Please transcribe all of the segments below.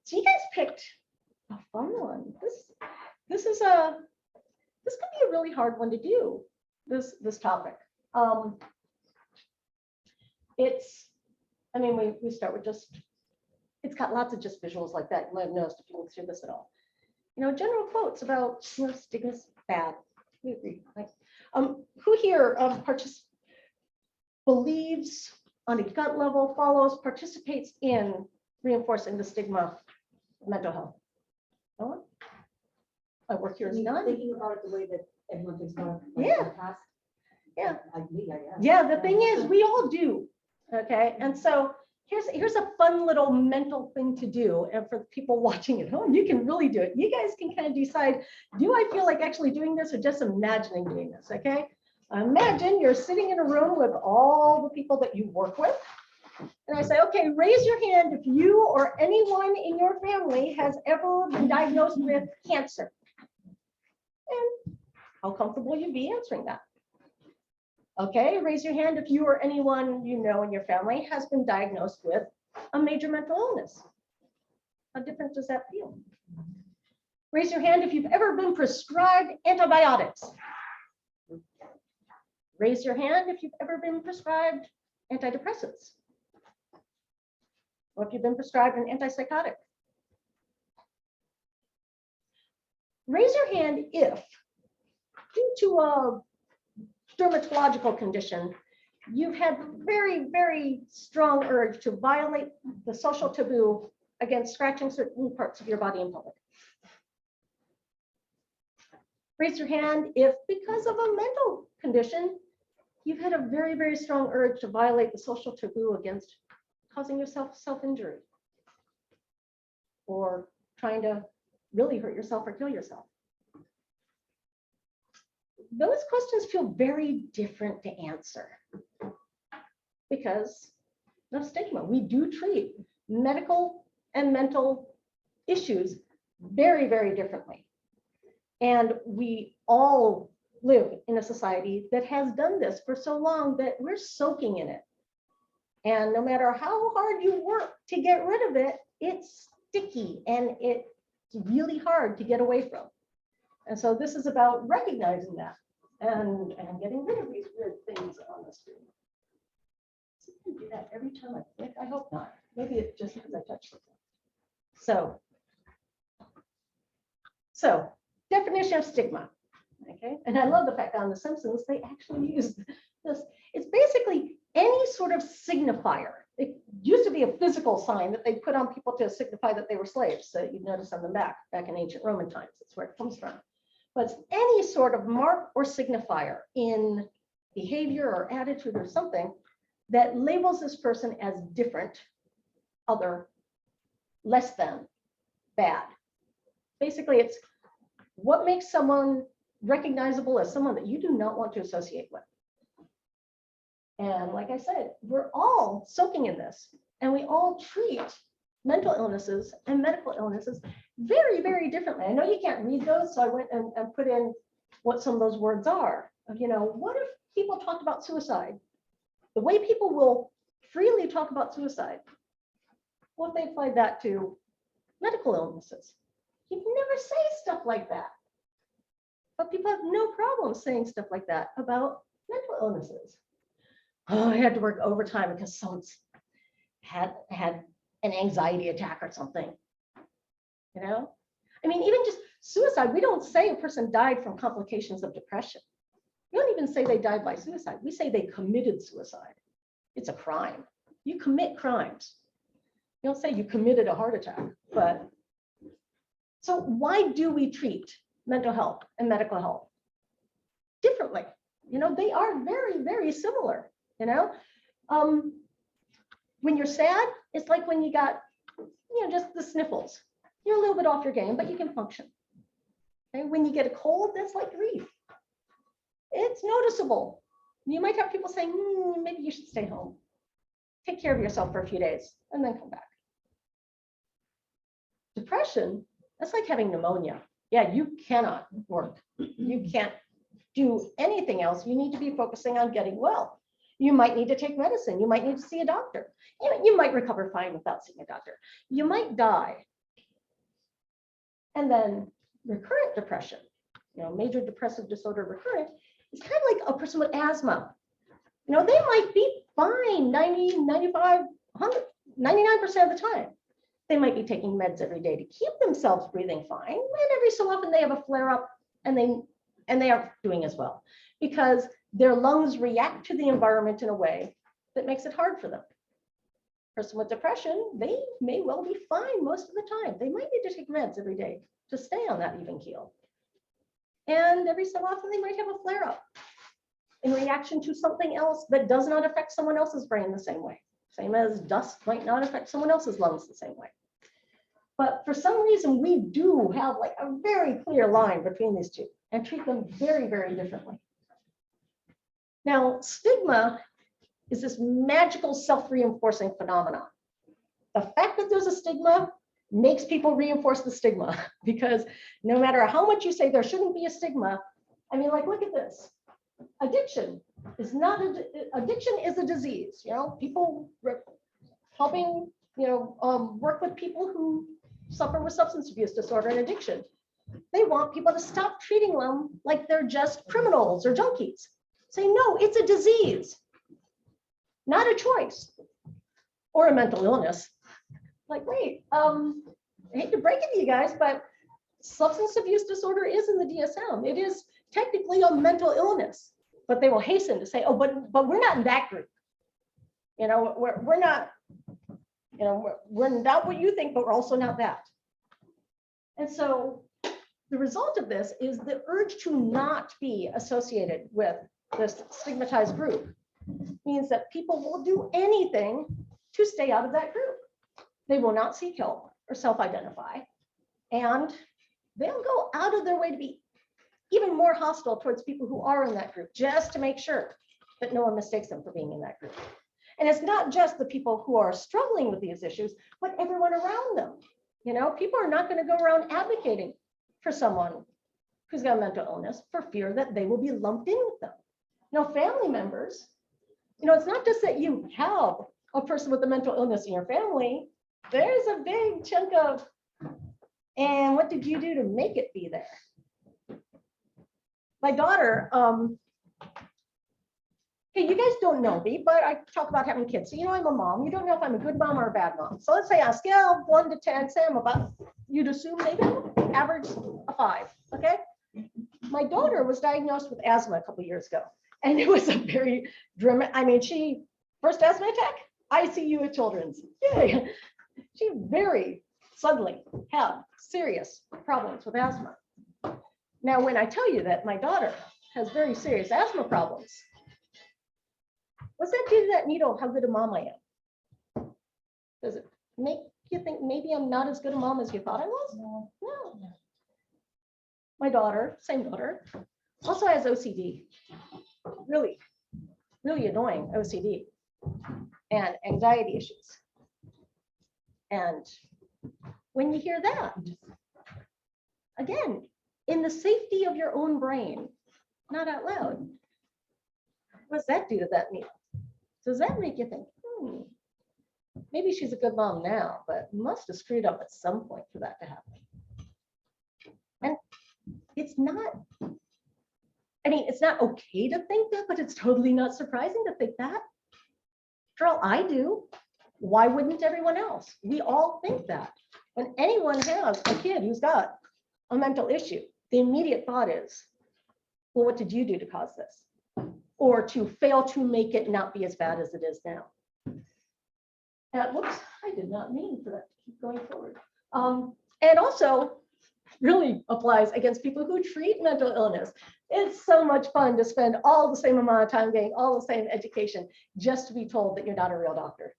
So you guys picked a fun one. This could be a really hard one to do, this topic. I mean, we start with it's got lots of just visuals like that. You might have noticed if you look through this at all. General quotes about, stigma's bad. We agree, right? Who here believes on a gut level, participates in reinforcing the stigma of mental health? No one? My work here is done. Thinking about it the way that everyone thinks about it. Yeah. The past, Yeah. I agree, I guess. Yeah, the thing is, we all do. Okay, and so here's a fun little mental thing to do, and for people watching at home, you can really do it. You guys can kind of decide, do I feel like actually doing this or just imagining doing this? Okay, imagine you're sitting in a room with all the people that you work with, and I say, okay, raise your hand if you or anyone in your family has ever been diagnosed with cancer, and how comfortable you'd be answering that. Okay, raise your hand if you or anyone you know in your family has been diagnosed with a major mental illness. How different does that feel? Raise your hand if you've ever been prescribed antibiotics. Raise your hand if you've ever been prescribed antidepressants. Or if you've been prescribed an antipsychotic. Raise your hand if, due to a dermatological condition, you've had very, very strong urge to violate the social taboo against scratching certain parts of your body in public. Raise your hand if, because of a mental condition, you've had a very, very strong urge to violate the social taboo against causing yourself self-injury or trying to really hurt yourself or kill yourself. Those questions feel very different to answer because of stigma. We do treat medical and mental issues very, very differently. And we all live in a society that has done this for so long that we're soaking in it. And no matter how hard you work to get rid of it, it's sticky and it's really hard to get away from. And so this is about recognizing that and getting rid of these weird things on the screen. So you can do that every time I click. I hope not. Maybe it's just because I touched it. So definition of stigma. Okay, and I love the fact on The Simpsons they actually use this. It's basically any sort of signifier. It used to be a physical sign that they put on people to signify that they were slaves. So you'd notice on the back in ancient Roman times. That's where it comes from. But it's any sort of mark or signifier in behavior or attitude or something that labels this person as different, other, less than, bad. Basically, it's what makes someone recognizable as someone that you do not want to associate with. And like I said, we're all soaking in this, and we all treat mental illnesses and medical illnesses very, very differently. I know you can't read those, so I went and put in what some of those words are. What if people talked about suicide? The way people will freely talk about suicide. What if they applied that to medical illnesses? You'd never say stuff like that. But people have no problem saying stuff like that about mental illnesses. Oh, I had to work overtime because someone's had an anxiety attack or something. I mean, even just suicide, we don't say a person died from complications of depression. We don't even say they died by suicide. We say they committed suicide. It's a crime. You commit crimes. You don't say you committed a heart attack, but so why do we treat mental health and medical health differently? They are very, very similar. When you're sad, it's like when you got, just the sniffles. You're a little bit off your game, but you can function. Okay? When you get a cold, that's like grief. It's noticeable. You might have people saying, maybe you should stay home. Take care of yourself for a few days and then come back. Depression, that's like having pneumonia. Yeah, you cannot work. You can't do anything else. You need to be focusing on getting well. You might need to take medicine. You might need to see a doctor. You might recover fine without seeing a doctor. You might die. And then recurrent depression, major depressive disorder recurrent, is kind of like a person with asthma. They might be fine 90, 95, 100, 99% of the time. They might be taking meds every day to keep themselves breathing fine. And every so often they have a flare up and they are doing as well because their lungs react to the environment in a way that makes it hard for them. Person with depression, they may well be fine most of the time. They might need to take meds every day to stay on that even keel. And every so often they might have a flare up in reaction to something else that does not affect someone else's brain the same way. Same as dust might not affect someone else's lungs the same way. But for some reason, we do have like a very clear line between these two and treat them very, very differently. Now, stigma is this magical self-reinforcing phenomenon. The fact that there's a stigma makes people reinforce the stigma because no matter how much you say there shouldn't be a stigma, I mean, like, look at this. Addiction is not addiction is a disease. People helping work with people who suffer with substance abuse disorder and addiction. They want people to stop treating them like they're just criminals or junkies. Say no, it's a disease, not a choice or a mental illness. Like, wait, I hate to break it to you guys, but substance abuse disorder is in the DSM. It is technically a mental illness, but they will hasten to say, oh, but we're not in that group. We're not, we're not what you think, but we're also not that. And so the result of this is the urge to not be associated with this stigmatized group means that people will do anything to stay out of that group. They will not seek help or self-identify, and they'll go out of their way to be even more hostile towards people who are in that group, just to make sure that no one mistakes them for being in that group. And it's not just the people who are struggling with these issues, but everyone around them. People are not going to go around advocating for someone who's got a mental illness for fear that they will be lumped in with them. Family members, it's not just that you have a person with a mental illness in your family. There's a big chunk of, and what did you do to make it be there? My daughter, hey, you guys don't know me, but I talk about having kids. So I'm a mom. You don't know if I'm a good mom or a bad mom. So let's say on a scale of 1 to 10, say I'm about, you'd assume maybe average a 5, okay? My daughter was diagnosed with asthma a couple of years ago. And it was a very dramatic, she, first asthma attack, ICU at Children's. Yay. She very suddenly had serious problems with asthma. Now, when I tell you that my daughter has very serious asthma problems, what's that do to that needle, how good a mom I am? Does it make you think maybe I'm not as good a mom as you thought I was? No. My daughter, same daughter, also has OCD. Really, really annoying OCD and anxiety issues. And when you hear that, again, in the safety of your own brain, not out loud, what does that do to that needle? Does that make you think, maybe she's a good mom now, but must have screwed up at some point for that to happen? And it's not, it's not okay to think that, but it's totally not surprising to think that. Girl, I do. Why wouldn't everyone else? We all think that. When anyone has a kid who's got a mental issue, the immediate thought is, well, what did you do to cause this? Or to fail to make it not be as bad as it is now. Whoops, I did not mean for that to keep going forward. And also really applies against people who treat mental illness. It's so much fun to spend all the same amount of time getting all the same education just to be told that you're not a real doctor.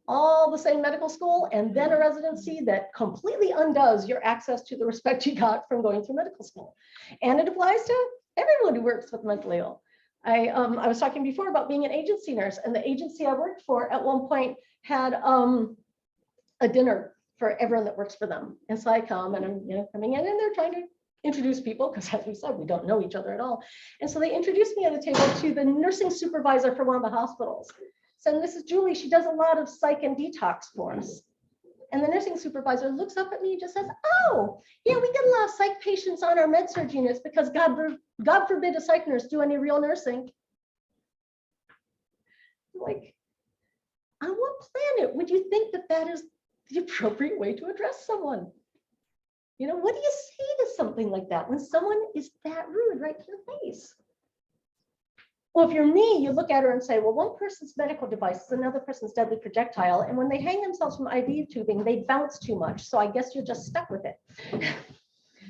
All the same medical school and then a residency that completely undoes your access to the respect you got from going through medical school. And it applies to everyone who works with mentally ill. I was talking before about being an agency nurse, and the agency I worked for at one point had a dinner for everyone that works for them. And so I come and I'm coming in and they're trying to introduce people because, as we said, we don't know each other at all. And so they introduced me at the table to the nursing supervisor for one of the hospitals. So this is Julie. She does a lot of psych and detox for us. And the nursing supervisor looks up at me and just says, oh, yeah, we get a lot of psych patients on our med-surg units because God forbid a psych nurse do any real nursing. Like, on what planet would you think that that is the appropriate way to address someone? You know, what do you say to something like that when someone is that rude right to your face? Well, if you're me, you look at her and say, well, one person's medical device is another person's deadly projectile. And when they hang themselves from IV tubing, they bounce too much. So I guess you're just stuck with it.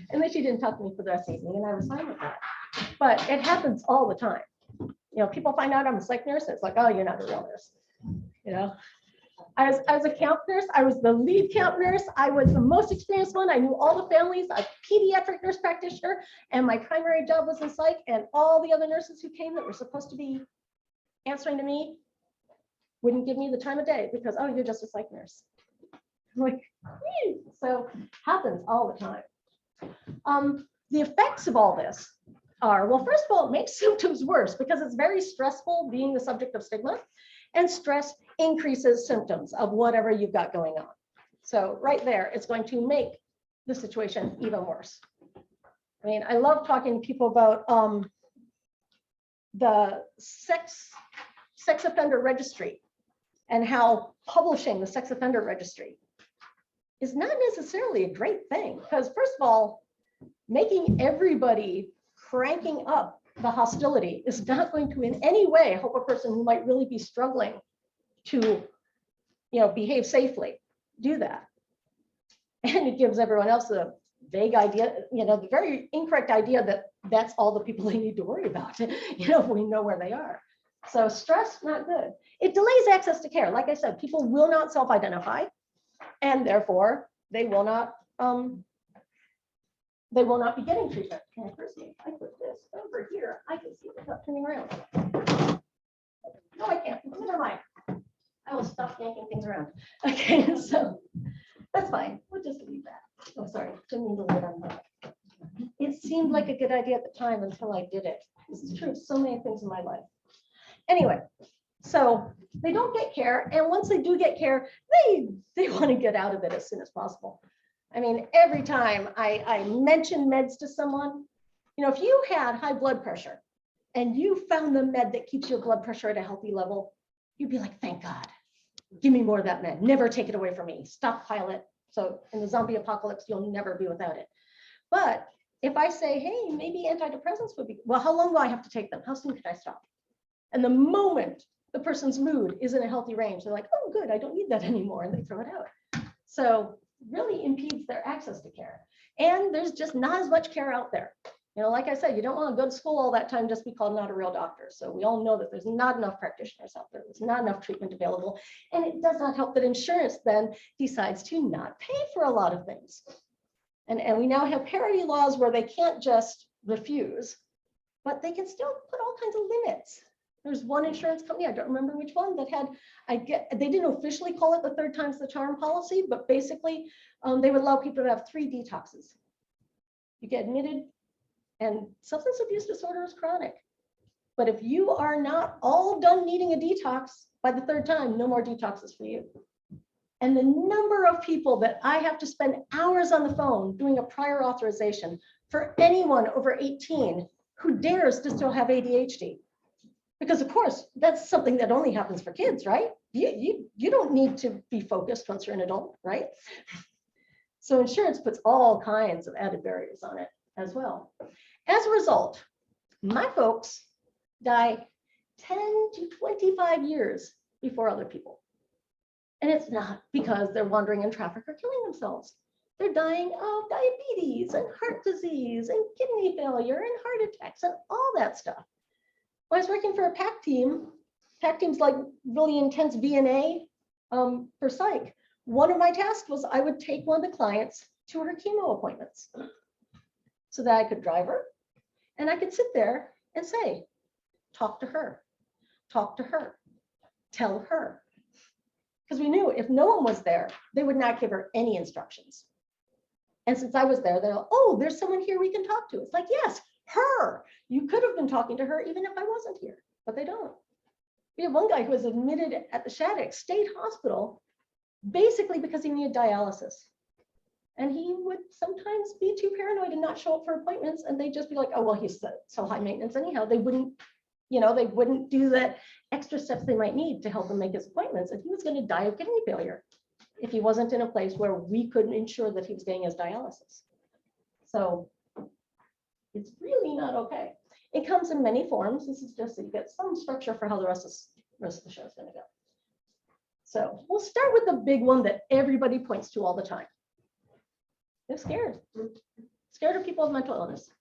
And then she didn't talk to me for the rest of the evening, and I was fine with that. But it happens all the time. You know, people find out I'm a psych nurse, and it's like, oh, you're not a real nurse. You know, I was a camp nurse. I was the lead camp nurse. I was the most experienced one. I knew all the families, a pediatric nurse practitioner, and my primary job was in psych. And all the other nurses who came that were supposed to be answering to me wouldn't give me the time of day because, oh, you're just a psych nurse. I'm like, so happens all the time. The effects of all this are, well, first of all, it makes symptoms worse because it's very stressful being the subject of stigma, and stress increases symptoms of whatever you've got going on. So right there, it's going to make the situation even worse. I mean, I love talking to people about the sex offender registry and how publishing the sex offender registry is not necessarily a great thing because, first of all, making everybody cranking up the hostility is not going to in any way help a person who might really be struggling to, you know, behave safely do that. And it gives everyone else a vague idea, you know, the very incorrect idea that that's all the people they need to worry about, you know, if we know where they are. So stress, not good. It delays access to care. Like I said, people will not self-identify, and therefore they will not be getting treatment. Can I first if I put this over here, I can see it without turning around. No, I can't. Never mind. I will stop yanking things around. Okay, so that's fine. We'll just leave that. Oh, sorry. Didn't mean to lay it on that. It seemed like a good idea at the time until I did it. This is true of so many things in my life. Anyway, so they don't get care. And once they do get care, they want to get out of it as soon as possible. I mean, every time I mention meds to someone, you know, if you had high blood pressure and you found the med that keeps your blood pressure at a healthy level, you'd be like, thank God, give me more of that med. Never take it away from me. Stockpile it. So in the zombie apocalypse, you'll never be without it. But if I say, hey, maybe antidepressants would be, well, how long do I have to take them? How soon could I stop? And the moment the person's mood is in a healthy range, they're like, oh, good, I don't need that anymore. And they throw it out. So really impedes their access to care. And there's just not as much care out there. You know, like I said, you don't want to go to school all that time just be called not a real doctor. So we all know that there's not enough practitioners out there. There's not enough treatment available. And it does not help that insurance then decides to not pay for a lot of things. And we now have parity laws where they can't just refuse, but they can still put all kinds of limits. There's one insurance company, I don't remember which one, that had, they didn't officially call it the third time's the charm policy, but basically they would allow people to have 3 detoxes. You get admitted, and substance abuse disorder is chronic. But if you are not all done needing a detox by the 3rd time, no more detoxes for you. And the number of people that I have to spend hours on the phone doing a prior authorization for anyone over 18 who dares to still have ADHD. Because of course, that's something that only happens for kids, right? You don't need to be focused once you're an adult, right? So insurance puts all kinds of added barriers on it as well. As a result, my folks die 10 to 25 years before other people. And it's not because they're wandering in traffic or killing themselves. They're dying of diabetes and heart disease and kidney failure and heart attacks and all that stuff. When I was working for a PAC team's like really intense VNA for psych. One of my tasks was I would take one of the clients to her chemo appointments so that I could drive her and I could sit there and say, talk to her, tell her. Because we knew if no one was there, they would not give her any instructions. And since I was there, they're like, oh, there's someone here we can talk to. It's like, yes, her. You could have been talking to her even if I wasn't here, but they don't. We have one guy who was admitted at the Shattuck State Hospital basically because he needed dialysis. And he would sometimes be too paranoid and not show up for appointments. And they'd just be like, oh, well, he's so high maintenance anyhow. They wouldn't, they wouldn't do that extra steps they might need to help him make his appointments. And he was going to die of kidney failure if he wasn't in a place where we couldn't ensure that he was getting his dialysis. So it's really not okay. It comes in many forms. This is just so you get some structure for how the rest of the show is going to go. So we'll start with the big one that everybody points to all the time. They're scared. Scared of people with mental illness.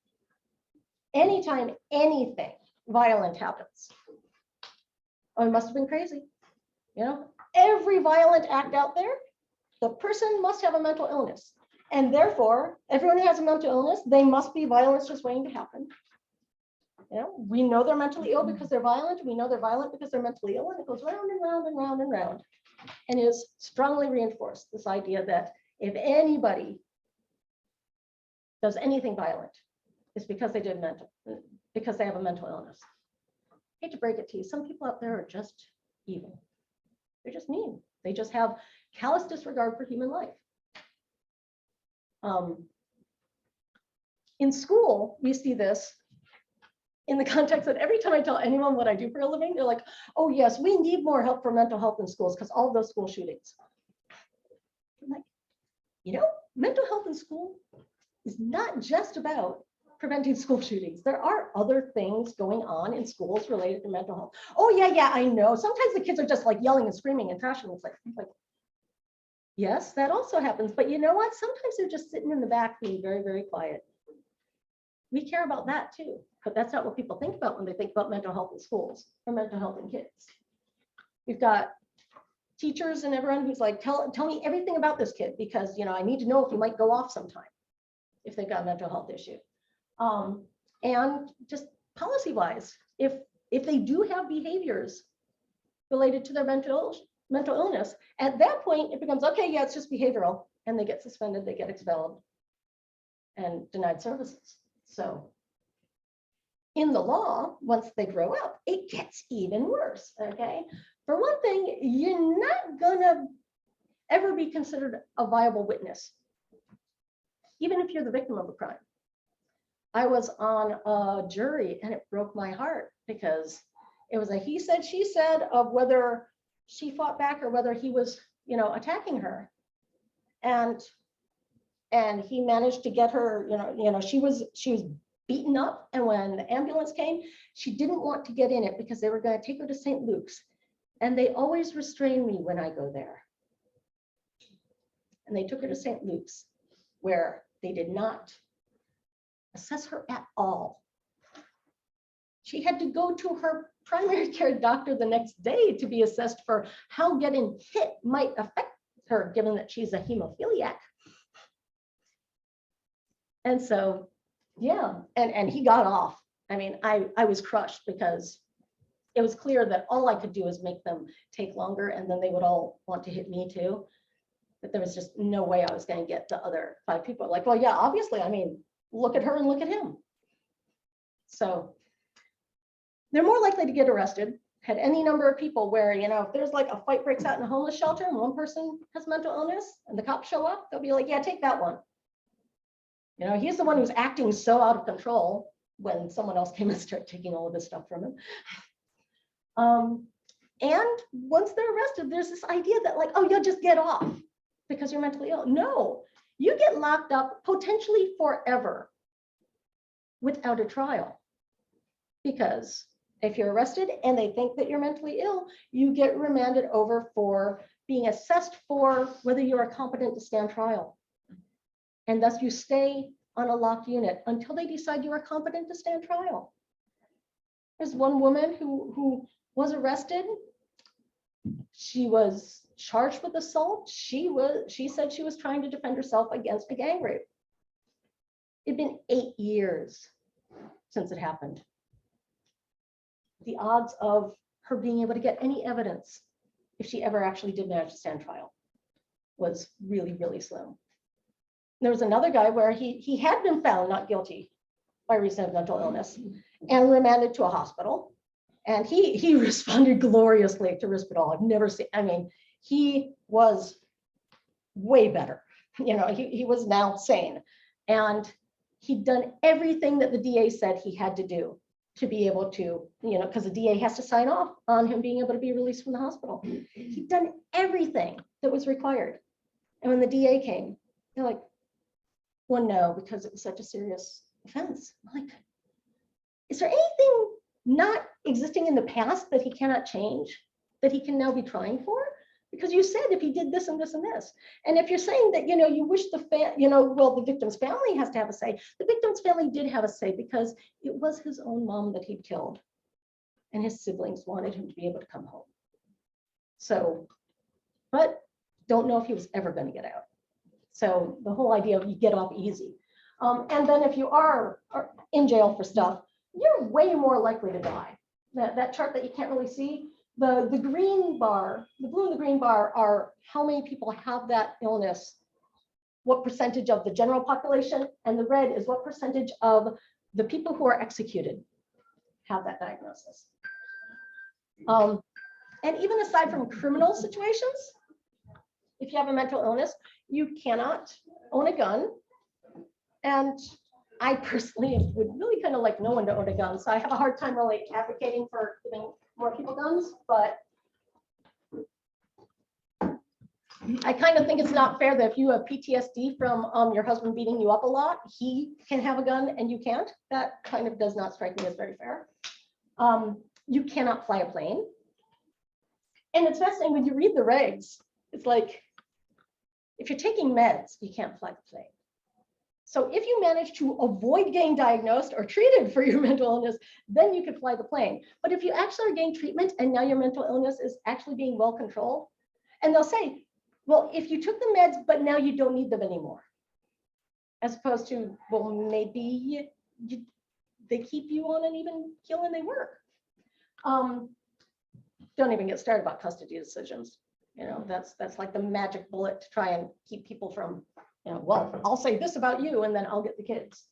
Anytime anything violent happens, oh, it must have been crazy. Every violent act out there, the person must have a mental illness. And therefore, everyone who has a mental illness, they must be violence just waiting to happen. We know they're mentally ill because they're violent. We know they're violent because they're mentally ill, and it goes round and round and round and round, and is strongly reinforced, this idea that if anybody does anything violent, it's because they have a mental illness. I hate to break it to you, some people out there are just evil. They're just mean. They just have callous disregard for human life. In school, we see this in the context that every time I tell anyone what I do for a living, they're like, oh yes, we need more help for mental health in schools because all of those school shootings. I'm like, mental health in school is not just about preventing school shootings. There are other things going on in schools related to mental health. Oh yeah, I know. Sometimes the kids are just like yelling and screaming and trashing. It's like, yes, that also happens. But you know what? Sometimes they're just sitting in the back being very, very quiet. We care about that too, but that's not what people think about when they think about mental health in schools or mental health in kids. We've got teachers and everyone who's like, tell me everything about this kid because I need to know if he might go off sometime if they've got a mental health issue. And just policy-wise, if they do have behaviors related to their mental illness, at that point it becomes, okay, yeah, it's just behavioral, and they get suspended, they get expelled and denied services. So in the law, once they grow up, it gets even worse, okay? For one thing, you're not gonna ever be considered a viable witness, even if you're the victim of a crime. I was on a jury and it broke my heart because it was a he said, she said of whether she fought back or whether he was, attacking her. And he managed to get her, she was beaten up. And when the ambulance came, she didn't want to get in it because they were going to take her to St. Luke's. And they always restrain me when I go there. And they took her to St. Luke's, where they did not assess her at all. She had to go to her primary care doctor the next day to be assessed for how getting hit might affect her, given that she's a hemophiliac. And so, yeah, and he got off. I mean, I was crushed because it was clear that all I could do is make them take longer, and then they would all want to hit me too. But there was just no way I was going to get the other 5 people. Like, well, yeah, obviously, I mean, look at her and look at him. So they're more likely to get arrested. Had any number of people where, if there's like a fight breaks out in a homeless shelter and one person has mental illness and the cops show up, they'll be like, yeah, take that one. He's the one who's acting so out of control when someone else came and started taking all of this stuff from him. And once they're arrested, there's this idea that like, oh, you'll just get off because you're mentally ill. No, you get locked up potentially forever without a trial. Because if you're arrested and they think that you're mentally ill, you get remanded over for being assessed for whether you are competent to stand trial. And thus you stay on a locked unit until they decide you are competent to stand trial. There's one woman who was arrested. She was charged with assault. She said she was trying to defend herself against a gang rape. It'd been 8 years since it happened. The odds of her being able to get any evidence, if she ever actually did manage to stand trial, was really, really slim. There was another guy where he had been found not guilty by reason of mental illness and remanded to a hospital. And he responded gloriously to Risperdal. I've never seen, I mean, he was way better. He was now sane. And he'd done everything that the DA said he had to do to be able to, because the DA has to sign off on him being able to be released from the hospital. He'd done everything that was required. And when the DA came, they're like, well, no, because it was such a serious offense. I'm like, is there anything not existing in the past that he cannot change, that he can now be trying for? Because you said if he did this and this and this. And if you're saying that, you wish the victim's family has to have a say, the victim's family did have a say because it was his own mom that he'd killed. And his siblings wanted him to be able to come home. So, but don't know if he was ever going to get out. So the whole idea of you get off easy. And then if you are in jail for stuff, you're way more likely to die. That chart that you can't really see, the green bar, the blue and the green bar are how many people have that illness, what percentage of the general population, and the red is what percentage of the people who are executed have that diagnosis. And even aside from criminal situations, if you have a mental illness, you cannot own a gun. And I personally would really kind of like no one to own a gun. So I have a hard time really advocating for giving more people guns, but I kind of think it's not fair that if you have PTSD from your husband beating you up a lot, he can have a gun and you can't. That kind of does not strike me as very fair. You cannot fly a plane. And it's fascinating when you read the regs, it's like, if you're taking meds, you can't fly the plane. So if you manage to avoid getting diagnosed or treated for your mental illness, then you could fly the plane. But if you actually are getting treatment and now your mental illness is actually being well controlled, and they'll say, well, if you took the meds, but now you don't need them anymore. As opposed to, well, maybe they keep you on an even keel and they work. Don't even get started about custody decisions. That's like the magic bullet to try and keep people from, well, I'll say this about you and then I'll get the kids.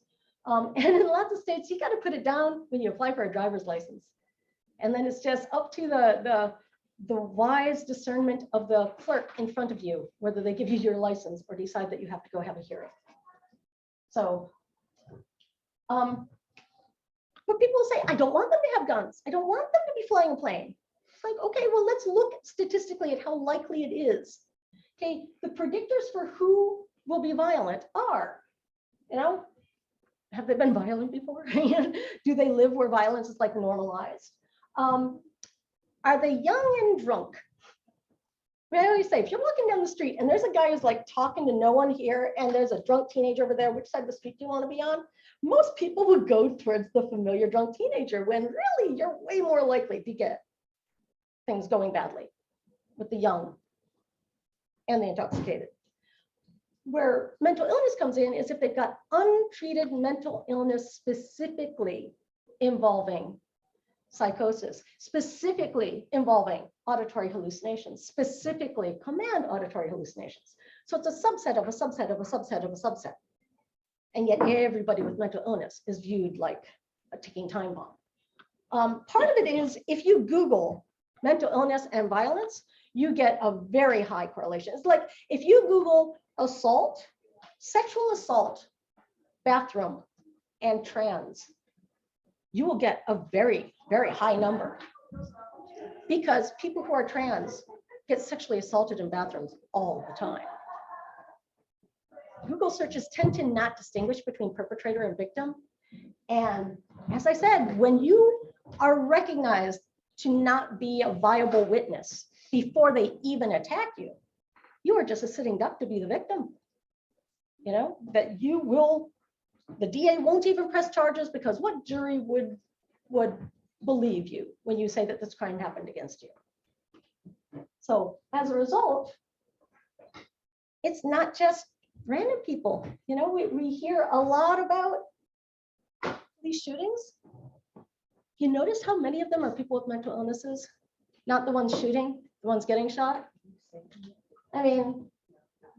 And in lots of states, you got to put it down when you apply for a driver's license. And then it's just up to the wise discernment of the clerk in front of you, whether they give you your license or decide that you have to go have a hearing. So, but people say, I don't want them to have guns. I don't want them to be flying a plane. It's like, okay, well, let's look statistically at how likely it is. Okay, the predictors for who will be violent are, have they been violent before? Do they live where violence is like normalized? Are they young and drunk? I always say, if you're walking down the street and there's a guy who's like talking to no one here and there's a drunk teenager over there, which side of the street do you want to be on? Most people would go towards the familiar drunk teenager when really you're way more likely to get things going badly with the young and the intoxicated. Where mental illness comes in is if they've got untreated mental illness specifically involving psychosis, specifically involving auditory hallucinations, specifically command auditory hallucinations. So it's a subset of a subset of a subset of a subset. And yet everybody with mental illness is viewed like a ticking time bomb. Part of it is if you Google mental illness and violence, you get a very high correlation. It's like if you Google assault, sexual assault, bathroom, and trans, you will get a very, very high number because people who are trans get sexually assaulted in bathrooms all the time. Google searches tend to not distinguish between perpetrator and victim. And as I said, when you are recognized to not be a viable witness before they even attack you, you are just a sitting duck to be the victim. That you will, the DA won't even press charges because what jury would believe you when you say that this crime happened against you? So as a result, it's not just random people. We hear a lot about these shootings. You notice how many of them are people with mental illnesses, not the ones shooting, the ones getting shot. I mean,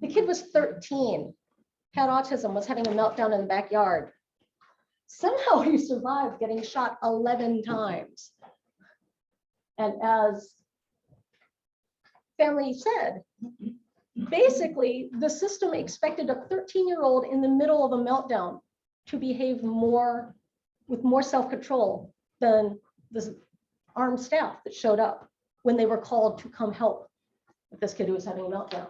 the kid was 13, had autism, was having a meltdown in the backyard. Somehow he survived getting shot 11 times. And as family said, basically the system expected a 13-year-old in the middle of a meltdown to behave with more self-control than the armed staff that showed up when they were called to come help with this kid who was having a meltdown.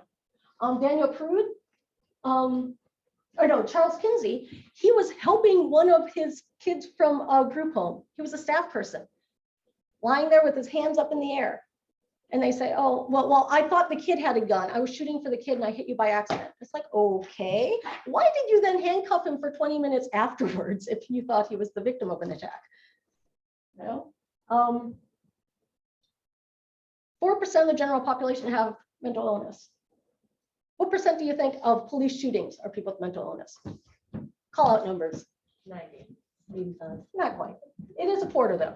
Daniel Prude, Charles Kinsey, he was helping one of his kids from a group home. He was a staff person, lying there with his hands up in the air. And they say, oh, well, I thought the kid had a gun. I was shooting for the kid and I hit you by accident. It's like, okay, why did you then handcuff him for 20 minutes afterwards if you thought he was the victim of an attack? You know? 4% of the general population have mental illness. What percent do you think of police shootings are people with mental illness? Call out numbers. 90. Not quite. It is a quarter though.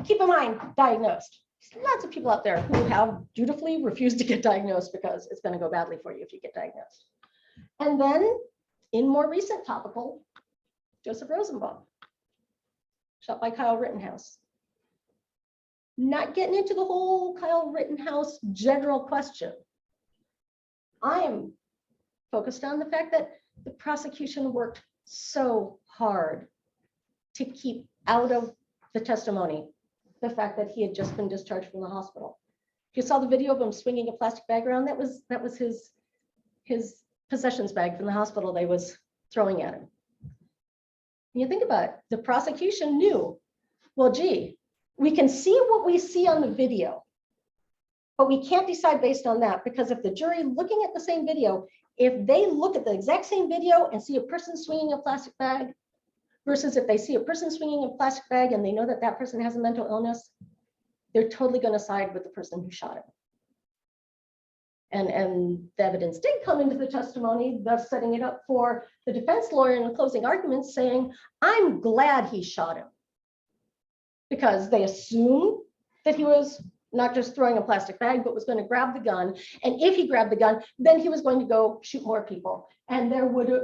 Keep in mind, diagnosed. There's lots of people out there who have dutifully refused to get diagnosed because it's going to go badly for you if you get diagnosed. And then in more recent topical, Joseph Rosenbaum, shot by Kyle Rittenhouse. Not getting into the whole Kyle Rittenhouse general question. I am focused on the fact that the prosecution worked so hard to keep out of the testimony the fact that he had just been discharged from the hospital. If you saw the video of him swinging a plastic bag around, that was his possessions bag from the hospital they was throwing at him. And you think about it, the prosecution knew, well, gee, we can see what we see on the video, but we can't decide based on that, because if the jury looking at the same video, if they look at the exact same video and see a person swinging a plastic bag versus if they see a person swinging a plastic bag and they know that that person has a mental illness, they're totally going to side with the person who shot him. And the evidence did come into the testimony, thus setting it up for the defense lawyer in the closing arguments saying, I'm glad he shot him. Because they assume that he was not just throwing a plastic bag, but was going to grab the gun. And if he grabbed the gun, then he was going to go shoot more people. And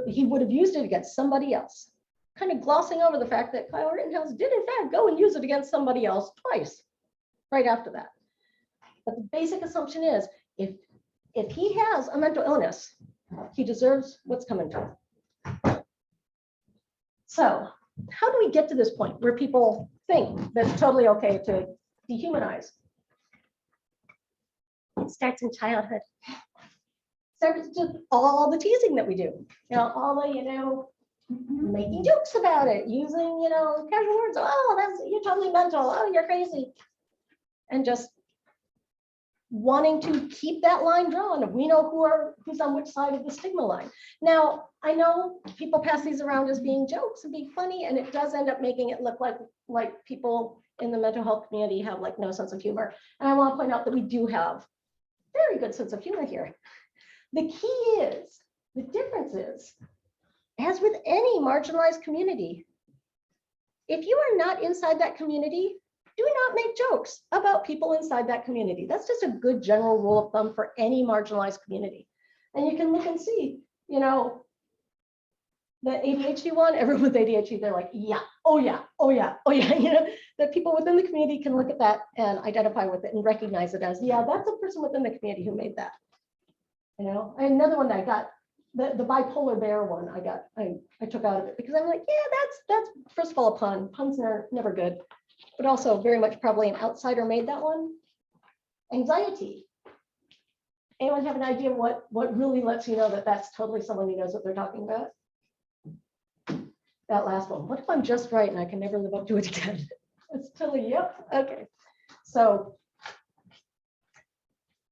he would have used it against somebody else. Kind of glossing over the fact that Kyle Rittenhouse did in fact go and use it against somebody else twice, right after that. But the basic assumption is, if he has a mental illness, he deserves what's coming to him. So how do we get to this point where people think that it's totally okay to dehumanize? It starts in childhood. It starts with all the teasing that we do. All the, making jokes about it, using, casual words. Oh, you're totally mental. Oh, you're crazy. And just wanting to keep that line drawn. We know who's on which side of the stigma line. Now, I know people pass these around as being jokes and being funny, and it does end up making it look like people in the mental health community have like no sense of humor. And I want to point out that we do have very good sense of humor here. The key is, the difference is, as with any marginalized community, if you are not inside that community, do not make jokes about people inside that community. That's just a good general rule of thumb for any marginalized community. And you can look and see, the ADHD one, everyone with ADHD, they're like, yeah, oh yeah, oh yeah, oh yeah. That people within the community can look at that and identify with it and recognize it as, yeah, that's a person within the community who made that. Another one that I got, the bipolar bear one, I took out of it because I'm like, yeah, that's first of all a pun. Puns are never good, but also very much probably an outsider made that one. Anxiety. Anyone have an idea what really lets you know that that's totally someone who knows what they're talking about? That last one. What if I'm just right and I can never live up to it again? It's totally, yep. Okay. So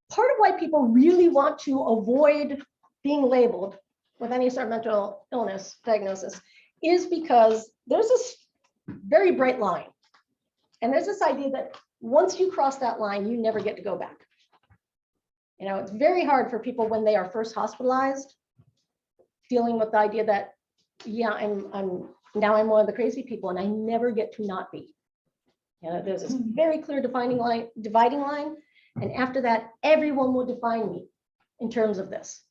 part of why people really want to avoid being labeled with any sort of mental illness diagnosis is because there's this very bright line. And there's this idea that once you cross that line, you never get to go back. It's very hard for people when they are first hospitalized, dealing with the idea that, yeah, I'm one of the crazy people and I never get to not be. There's this very clear dividing line. And after that, everyone will define me in terms of this.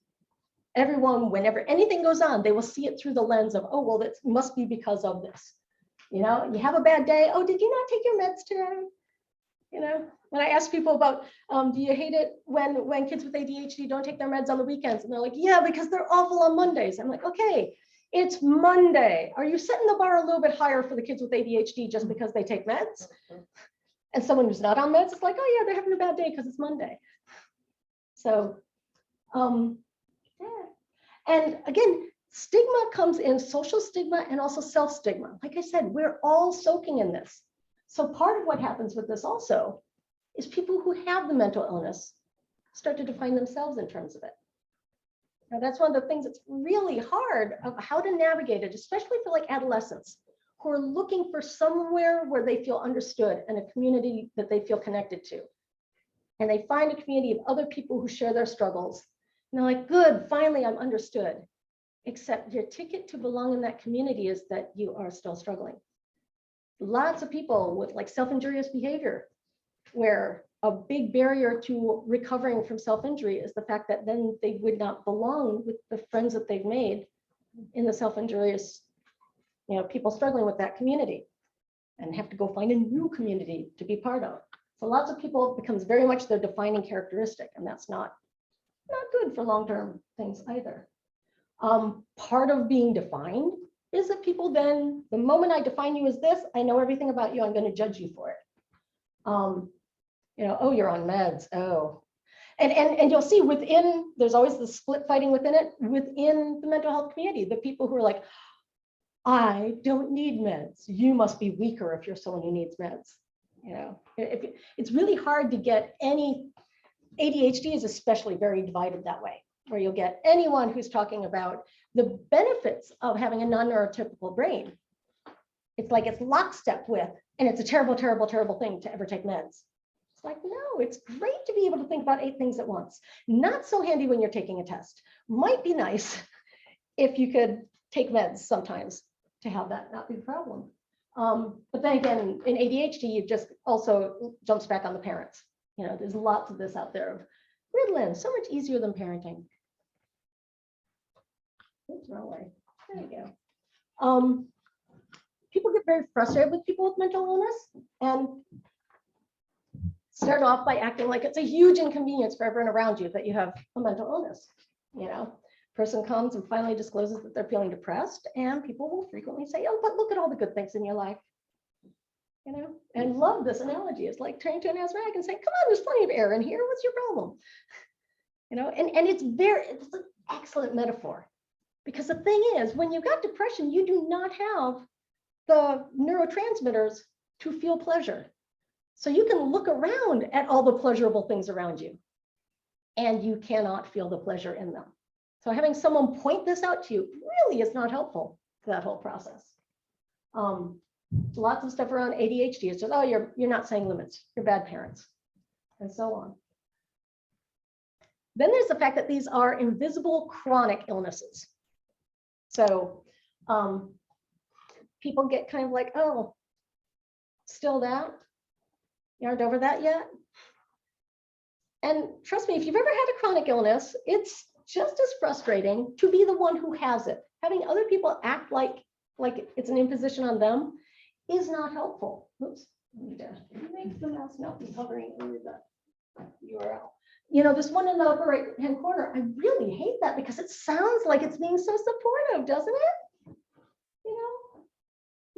Everyone, whenever anything goes on, they will see it through the lens of, oh, well, that must be because of this. You have a bad day. Oh, did you not take your meds today? You know, when I ask people about, do you hate it when kids with ADHD don't take their meds on the weekends? And they're like, yeah, because they're awful on Mondays. I'm like, okay, it's Monday. Are you setting the bar a little bit higher for the kids with ADHD just because they take meds? And someone who's not on meds is like, oh yeah, they're having a bad day because it's Monday. So, yeah. And again, stigma comes in social stigma and also self-stigma. Like I said, we're all soaking in this. So part of what happens with this also is people who have the mental illness start to define themselves in terms of it. Now, that's one of the things that's really hard of how to navigate it, especially for like adolescents who are looking for somewhere where they feel understood and a community that they feel connected to. And they find a community of other people who share their struggles. And they're like, good, finally I'm understood. Except your ticket to belong in that community is that you are still struggling. Lots of people with like self-injurious behavior, where a big barrier to recovering from self-injury is the fact that then they would not belong with the friends that they've made in the self-injurious, people struggling with that community, and have to go find a new community to be part of. So lots of people, it becomes very much their defining characteristic, and that's not good for long-term things either. Part of being defined is that people then, the moment I define you as this, I know everything about you, I'm going to judge you for it. Oh, you're on meds. Oh, and you'll see within, there's always the split fighting within it, within the mental health community, the people who are like, I don't need meds. You must be weaker if you're someone who needs meds. It's really hard to get any, ADHD is especially very divided that way, where you'll get anyone who's talking about the benefits of having a non-neurotypical brain. It's like it's lockstep with, and it's a terrible, terrible, terrible thing to ever take meds. It's like, no, it's great to be able to think about 8 things at once. Not so handy when you're taking a test. Might be nice if you could take meds sometimes to have that not be a problem. But then again, in ADHD, it just also jumps back on the parents. There's lots of this out there of Ritalin, so much easier than parenting. Oops, wrong way. There you go. People get very frustrated with people with mental illness and start off by acting like it's a huge inconvenience for everyone around you that you have a mental illness. Person comes and finally discloses that they're feeling depressed, and people will frequently say, oh, but look at all the good things in your life. And love this analogy. It's like turning to an asthmatic and saying, come on, there's plenty of air in here. What's your problem? And it's an excellent metaphor, because the thing is, when you've got depression, you do not have the neurotransmitters to feel pleasure. So you can look around at all the pleasurable things around you, and you cannot feel the pleasure in them. So having someone point this out to you really is not helpful to that whole process. Lots of stuff around ADHD is just, oh, you're not saying limits, you're bad parents, and so on. Then there's the fact that these are invisible chronic illnesses. So people get kind of like, oh, still that? You aren't over that yet? And trust me, if you've ever had a chronic illness, it's just as frustrating to be the one who has it. Having other people act like it's an imposition on them is not helpful. Oops, make the mouse not be hovering over the URL. This one in the upper right-hand corner, I really hate that because it sounds like it's being so supportive, doesn't it?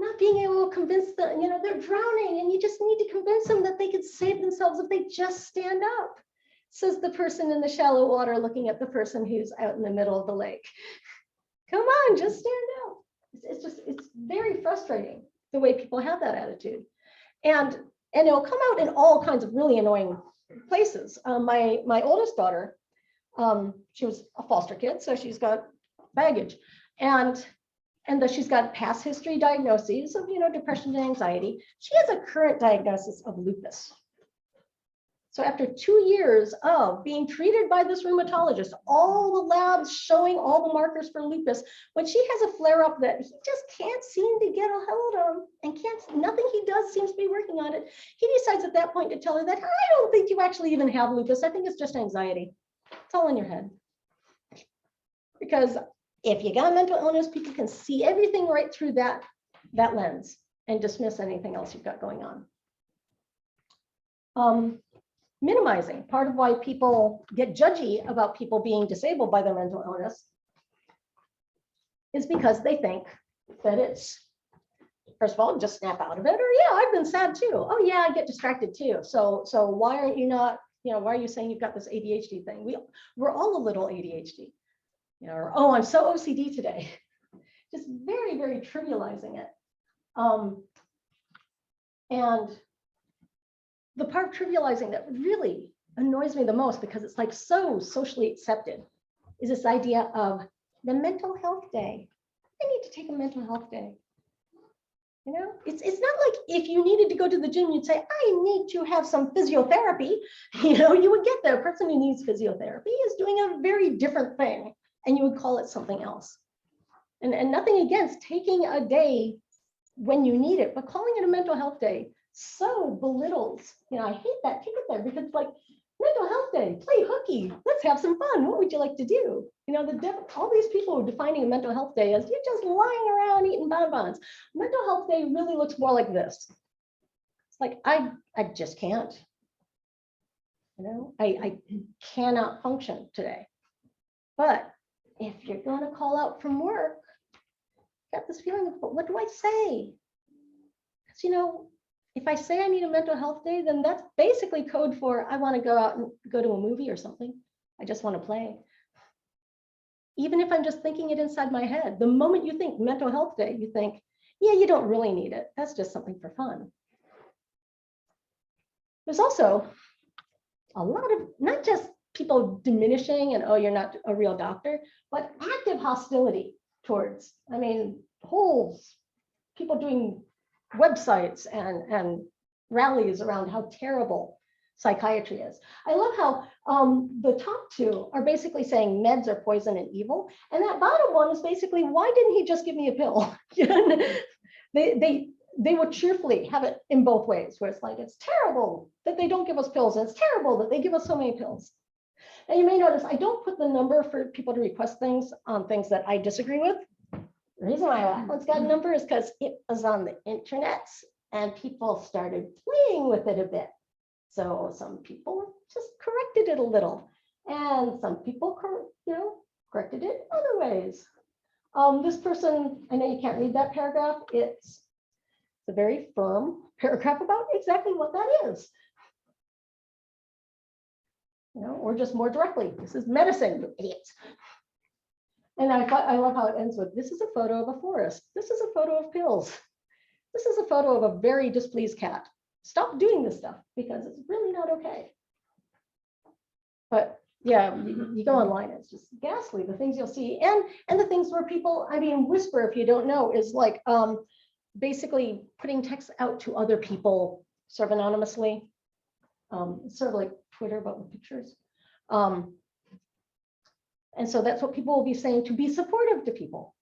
Not being able to convince them, they're drowning, and you just need to convince them that they could save themselves if they just stand up, says the person in the shallow water looking at the person who's out in the middle of the lake. Come on, just stand up. It's very frustrating the way people have that attitude. And it'll come out in all kinds of really annoying places. My oldest daughter, she was a foster kid, so she's got baggage. And that she's got past history diagnoses of, depression and anxiety. She has a current diagnosis of lupus. So after 2 years of being treated by this rheumatologist, all the labs showing all the markers for lupus, when she has a flare up that he just can't seem to get a hold of, and nothing he does seems to be working on it, he decides at that point to tell her that, I don't think you actually even have lupus. I think it's just anxiety. It's all in your head. Because if you got mental illness, people can see everything right through that lens and dismiss anything else you've got going on. minimizing. Part of why people get judgy about people being disabled by their mental illness is because they think that it's, first of all, just snap out of it, or yeah, I've been sad too. Oh yeah, I get distracted too. So why aren't you not, why are you saying you've got this ADHD thing? We're all a little ADHD, or oh, I'm so OCD today. Just very, very trivializing it. And the part of trivializing that really annoys me the most, because it's like so socially accepted, is this idea of the mental health day. I need to take a mental health day. It's not like if you needed to go to the gym, you'd say, I need to have some physiotherapy. You would get there. A person who needs physiotherapy is doing a very different thing, and you would call it something else. And nothing against taking a day when you need it, but calling it a mental health day so belittles. I hate that. Take it there, because it's like, mental health day, play hooky, let's have some fun. What would you like to do? All these people are defining a mental health day as you're just lying around eating bonbons. Mental health day really looks more like this. It's like, I just can't. I cannot function today. But if you're going to call out from work, got this feeling of, but what do I say? Because if I say I need a mental health day, then that's basically code for I want to go out and go to a movie or something. I just want to play. Even if I'm just thinking it inside my head, the moment you think mental health day, you think, yeah, you don't really need it. That's just something for fun. There's also a lot of not just people diminishing and, oh, you're not a real doctor, but active hostility towards, whole people doing websites and rallies around how terrible psychiatry is. I love how the top two are basically saying meds are poison and evil. And that bottom one is basically, why didn't he just give me a pill? They would cheerfully have it in both ways, where it's like, it's terrible that they don't give us pills, and it's terrible that they give us so many pills. Now you may notice I don't put the number for people to request things on things that I disagree with. The reason why that one's got a number is because it was on the internet and people started playing with it a bit. So some people just corrected it a little, and some people corrected it other ways. This person, I know you can't read that paragraph. It's a very firm paragraph about exactly what that is. Or just more directly, this is medicine, you idiots. And I love how it ends with, this is a photo of a forest. This is a photo of pills. This is a photo of a very displeased cat. Stop doing this stuff, because it's really not okay. But yeah, you go online, it's just ghastly, the things you'll see. And the things where people, whisper, if you don't know, is like basically putting text out to other people sort of anonymously. It's sort of like Twitter, but with pictures. And so that's what people will be saying to be supportive to people.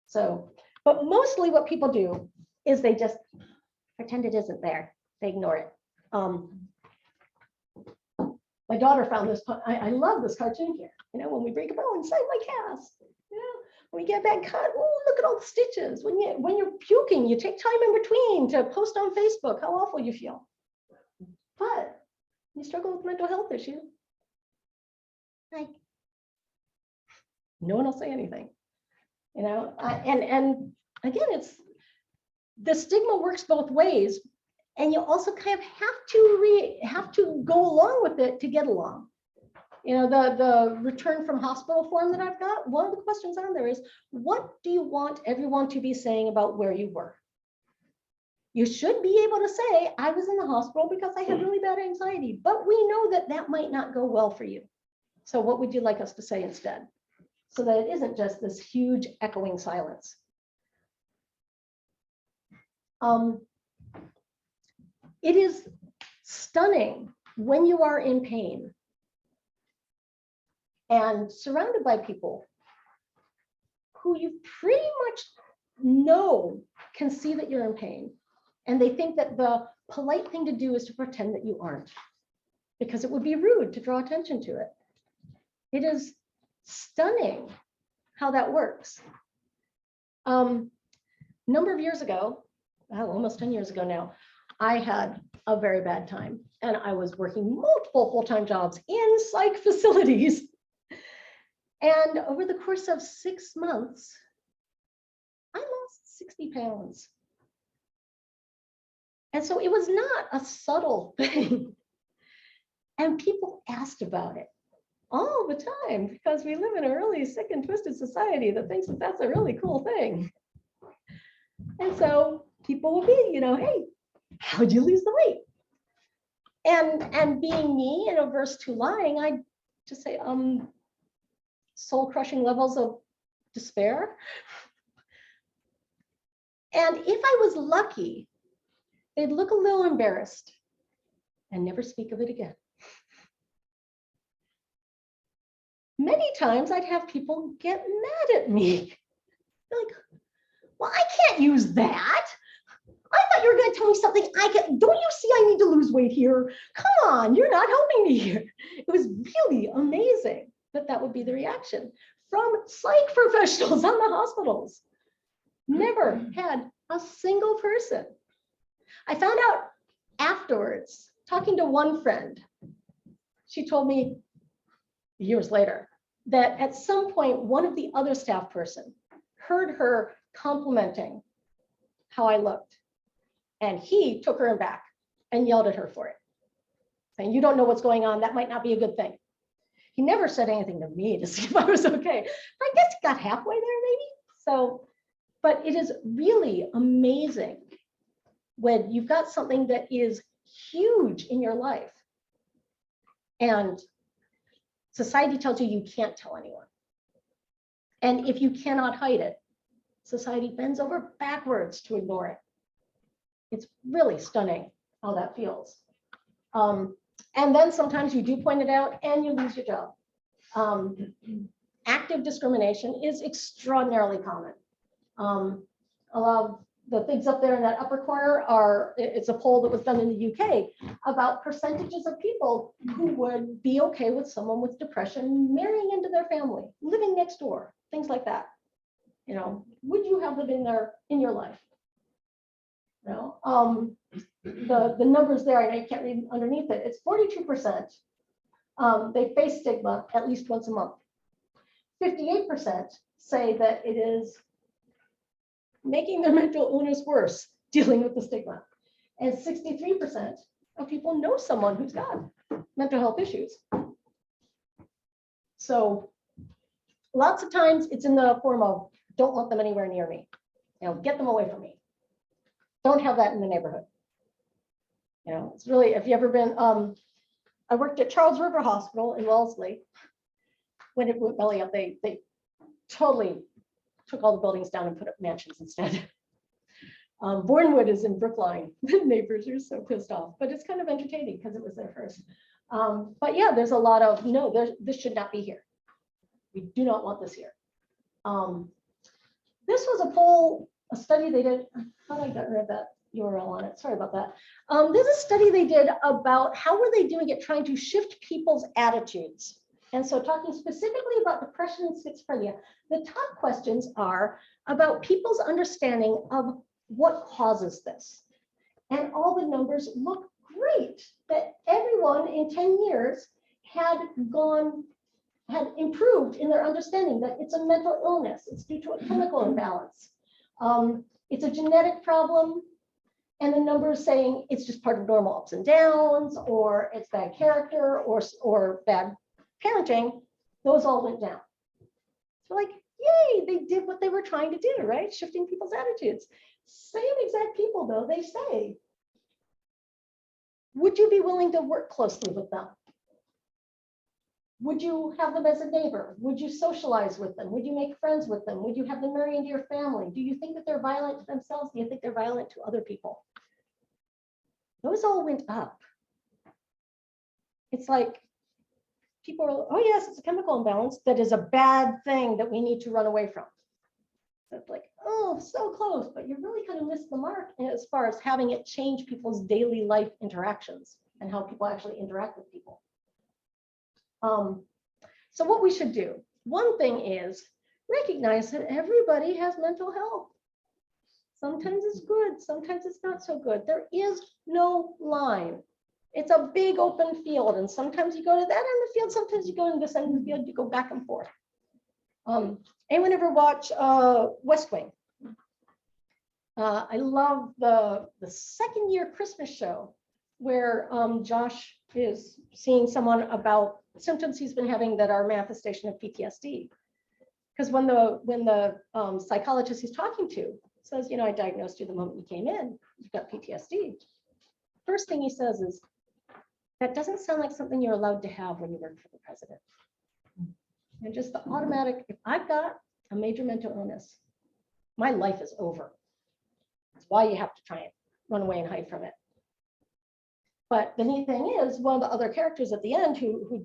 So, but mostly what people do is they just pretend it isn't there. They ignore it. My daughter found this, I love this cartoon here. When we break a bone, inside my cast. When we get a bad cut, oh, look at all the stitches. When you're puking, you take time in between to post on Facebook how awful you feel. But you struggle with mental health issue, like, no one will say anything, and again, it's the stigma works both ways, and you also kind of have to go along with it to get along. The return from hospital form that I've got, one of the questions on there is, what do you want everyone to be saying about where you were? You should be able to say, I was in the hospital because I had really bad anxiety, but we know that that might not go well for you. So what would you like us to say instead? So that it isn't just this huge echoing silence. It is stunning when you are in pain and surrounded by people who you pretty much know can see that you're in pain. And they think that the polite thing to do is to pretend that you aren't, because it would be rude to draw attention to it. It is stunning how that works. Number of years ago, almost 10 years ago now, I had a very bad time, and I was working multiple full-time jobs in psych facilities. And over the course of 6 months, I lost 60 pounds. And so it was not a subtle thing. And people asked about it all the time because we live in a really sick and twisted society that thinks that that's a really cool thing. And so people will be, you know, hey, how'd you lose the weight? And being me and averse to lying, I just say, soul crushing levels of despair. And if I was lucky, they'd look a little embarrassed and never speak of it again. Many times I'd have people get mad at me. They're like, well, I can't use that. I thought you were going to tell me something I can. Don't you see I need to lose weight here? Come on, you're not helping me here. It was really amazing that that would be the reaction from psych professionals on the hospitals. Never had a single person. I found out afterwards, talking to one friend, she told me years later that at some point, one of the other staff person heard her complimenting how I looked. And he took her back and yelled at her for it, saying, you don't know what's going on. That might not be a good thing. He never said anything to me to see if I was okay. But I guess he got halfway there maybe. So, but it is really amazing when you've got something that is huge in your life and society tells you you can't tell anyone. And if you cannot hide it, society bends over backwards to ignore it. It's really stunning how that feels. And then sometimes you do point it out and you lose your job. Active discrimination is extraordinarily common. A lot of the things up there in that upper corner are, it's a poll that was done in the UK about percentages of people who would be okay with someone with depression marrying into their family, living next door, things like that. You know, would you have them in there in your life? You know, the numbers there, I know you can't read underneath it, it's 42%. They face stigma at least once a month. 58% say that it is making their mental illness worse, dealing with the stigma. And 63% of people know someone who's got mental health issues. So lots of times it's in the form of, don't want them anywhere near me. You know, get them away from me. Don't have that in the neighborhood. You know, it's really, if you ever been, I worked at Charles River Hospital in Wellesley. When it went belly up, they totally took all the buildings down and put up mansions instead. Bournewood is in Brookline. The neighbors are so pissed off, but it's kind of entertaining because it was there first. But yeah, there's a lot of, no, this should not be here. We do not want this here. This was a poll, a study they did. I thought I got rid of that URL on it. Sorry about that. There's a study they did about how were they doing it, trying to shift people's attitudes. And so talking specifically about depression and schizophrenia, the top questions are about people's understanding of what causes this. And all the numbers look great, that everyone in 10 years had improved in their understanding that it's a mental illness. It's due to a chemical imbalance. It's a genetic problem. And the numbers saying it's just part of normal ups and downs, or it's bad character, or bad parenting, those all went down. So like, yay, they did what they were trying to do, right? Shifting people's attitudes. Same exact people though, they say, would you be willing to work closely with them? Would you have them as a neighbor? Would you socialize with them? Would you make friends with them? Would you have them marry into your family? Do you think that they're violent to themselves? Do you think they're violent to other people? Those all went up. It's like, people are, oh yes, it's a chemical imbalance that is a bad thing that we need to run away from. So it's like, oh, so close, but you really kind of missed the mark as far as having it change people's daily life interactions and how people actually interact with people. So what we should do, one thing is recognize that everybody has mental health. Sometimes it's good, sometimes it's not so good. There is no line. It's a big open field, and sometimes you go to that end of the field, sometimes you go to this end of the field, you go back and forth. Anyone ever watch West Wing? I love the second year Christmas show where Josh is seeing someone about symptoms he's been having that are manifestation of PTSD. Because when the psychologist he's talking to says, I diagnosed you the moment you came in, you've got PTSD. First thing he says is, that doesn't sound like something you're allowed to have when you work for the president. And just the automatic, if I've got a major mental illness, my life is over. That's why you have to try and run away and hide from it. But the neat thing is, one of the other characters at the end who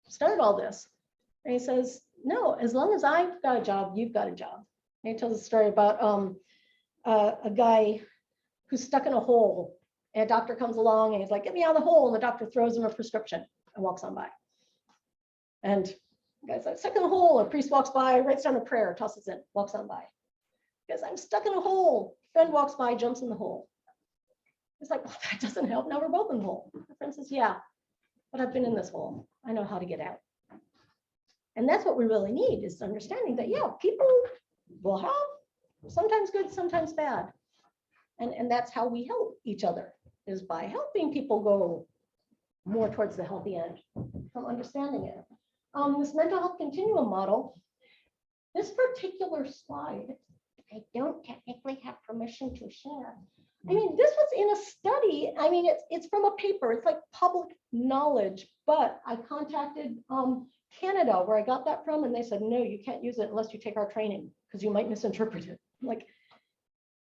started all this, and he says, no, as long as I've got a job, you've got a job. And he tells a story about a guy who's stuck in a hole, and a doctor comes along and he's like, get me out of the hole. And the doctor throws him a prescription and walks on by. And the guy's like, stuck in a hole. A priest walks by, writes down a prayer, tosses it, walks on by. Because I'm stuck in a hole. Friend walks by, jumps in the hole. He's like, well, that doesn't help. Now we're both in the hole. The friend says, yeah, but I've been in this hole. I know how to get out. And that's what we really need, is understanding that, yeah, people will have sometimes good, sometimes bad. And that's how we help each other, is by helping people go more towards the healthy end from understanding it. This mental health continuum model, this particular slide, I don't technically have permission to share. I mean, this was in a study. I mean, it's from a paper. It's like public knowledge, but I contacted Canada, where I got that from, and they said, no, you can't use it unless you take our training because you might misinterpret it. I'm like,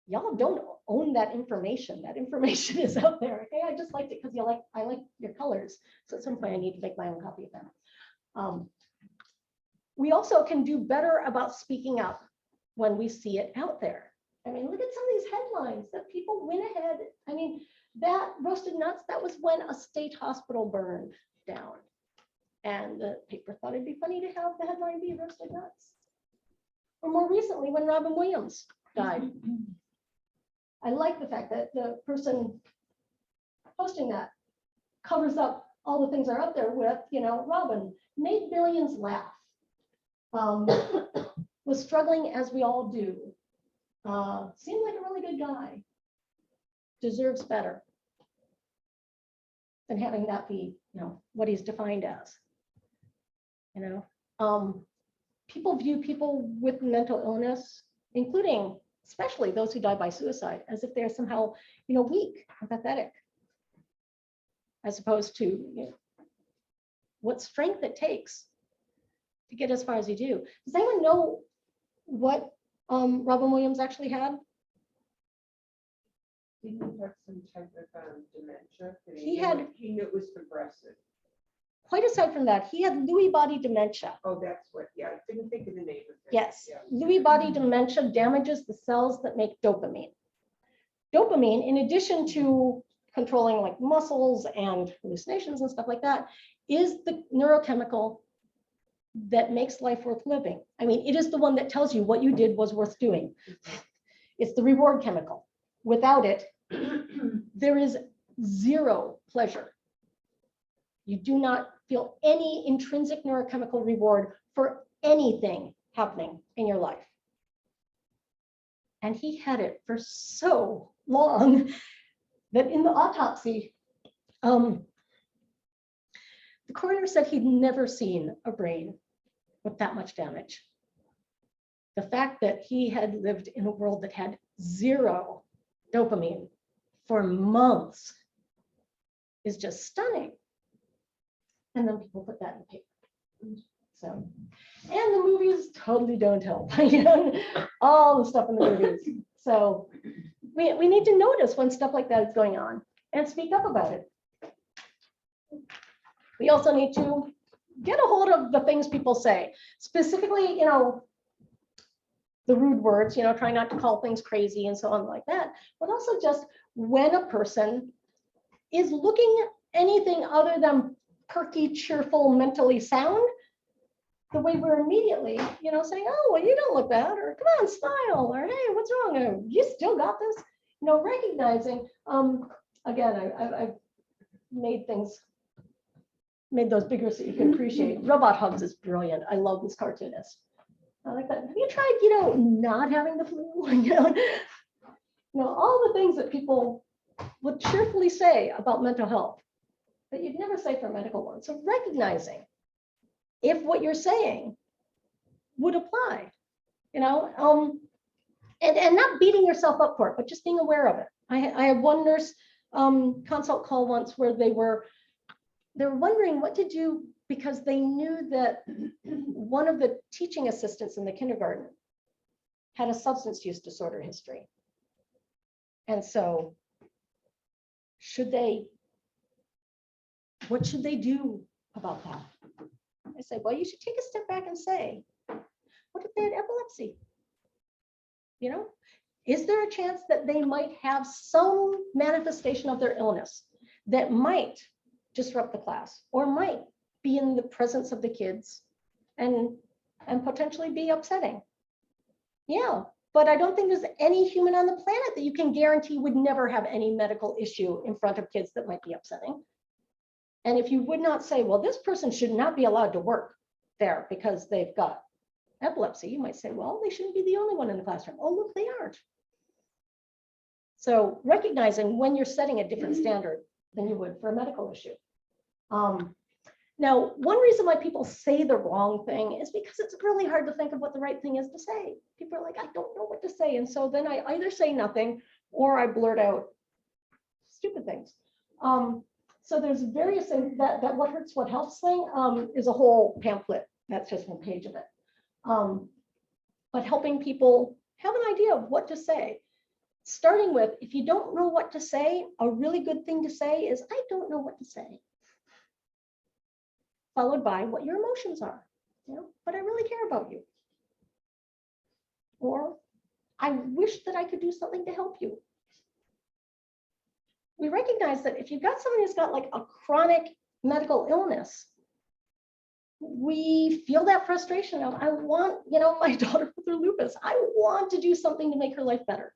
y'all don't own that information. That information is out there. Okay, I just liked it because I like your colors. So at some point I need to make my own copy of them. We also can do better about speaking up when we see it out there. I mean, look at some of these headlines that people went ahead. I mean, that roasted nuts, that was when a state hospital burned down. And the paper thought it'd be funny to have the headline be roasted nuts. Or more recently, when Robin Williams died. I like the fact that the person posting that covers up all the things that are up there with, Robin made billions laugh. Was struggling as we all do. Seemed like a really good guy. Deserves better than having that be, what he's defined as. People view people with mental illness, including especially those who die by suicide, as if they're somehow, weak or pathetic, as opposed to, what strength it takes to get as far as you do. Does anyone know what Robin Williams actually had? Didn't he have some type of dementia? He knew it was progressive. Quite aside from that, he had Lewy body dementia. Oh, that's what, yeah, I didn't think of the name of it. Yes, Yeah. Lewy body dementia damages the cells that make dopamine. Dopamine, in addition to controlling like muscles and hallucinations and stuff like that, is the neurochemical that makes life worth living. I mean, it is the one that tells you what you did was worth doing. It's the reward chemical. Without it, there is zero pleasure. You do not feel any intrinsic neurochemical reward for anything happening in your life. And he had it for so long that in the autopsy, the coroner said he'd never seen a brain with that much damage. The fact that he had lived in a world that had zero dopamine for months is just stunning. And then people put that in the paper. So, and the movies totally don't help. All the stuff in the movies. So we need to notice when stuff like that is going on and speak up about it. We also need to get a hold of the things people say, specifically, the rude words, try not to call things crazy and so on like that, but also just when a person is looking anything other than perky, cheerful, mentally sound, the way we're immediately, saying, oh, well, you don't look bad, or come on, smile, or hey, what's wrong? Or, you still got this, recognizing, again, I've made those bigger so you can appreciate. Robot hugs is brilliant. I love this cartoonist. I like that. Have you tried, not having the flu? All the things that people would cheerfully say about mental health that you'd never say for a medical one. So recognizing if what you're saying would apply, and not beating yourself up for it, but just being aware of it. I had one nurse consult call once where they were wondering what to do because they knew that one of the teaching assistants in the kindergarten had a substance use disorder history. And so what should they do about that? I say, well, you should take a step back and say, what if they had epilepsy? Is there a chance that they might have some manifestation of their illness that might disrupt the class or might be in the presence of the kids and potentially be upsetting? Yeah, but I don't think there's any human on the planet that you can guarantee would never have any medical issue in front of kids that might be upsetting. And if you would not say, well, this person should not be allowed to work there because they've got epilepsy, you might say, well, they shouldn't be the only one in the classroom. Oh, look, they aren't. So recognizing when you're setting a different standard than you would for a medical issue. Now, one reason why people say the wrong thing is because it's really hard to think of what the right thing is to say. People are like, I don't know what to say. And so then I either say nothing or I blurt out stupid things. So there's various things that what hurts, what helps thing is a whole pamphlet. That's just one page of it. But helping people have an idea of what to say. Starting with, if you don't know what to say, a really good thing to say is, I don't know what to say. Followed by what your emotions are. But I really care about you. Or I wish that I could do something to help you. We recognize that if you've got someone who's got like a chronic medical illness, we feel that frustration of, I want, my daughter with her lupus, I want to do something to make her life better.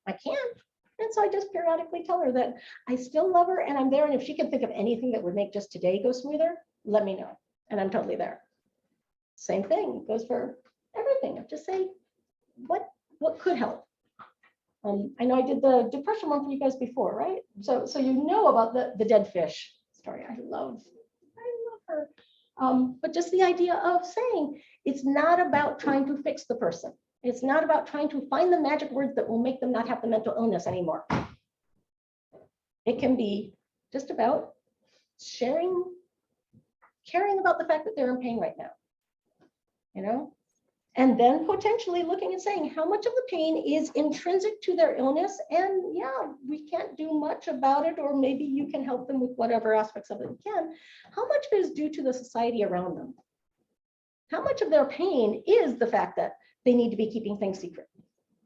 I can't. And so I just periodically tell her that I still love her and I'm there. And if she can think of anything that would make just today go smoother, let me know. And I'm totally there. Same thing goes for everything. I just say, what could help? I know I did the depression one for you guys before, right? So about the dead fish story. I love her. But just the idea of saying, it's not about trying to fix the person. It's not about trying to find the magic words that will make them not have the mental illness anymore. It can be just about caring about the fact that they're in pain right now, and then potentially looking and saying how much of the pain is intrinsic to their illness. And yeah, we can't do much about it, or maybe you can help them with whatever aspects of it you can. How much of it is due to the society around them? How much of their pain is the fact that they need to be keeping things secret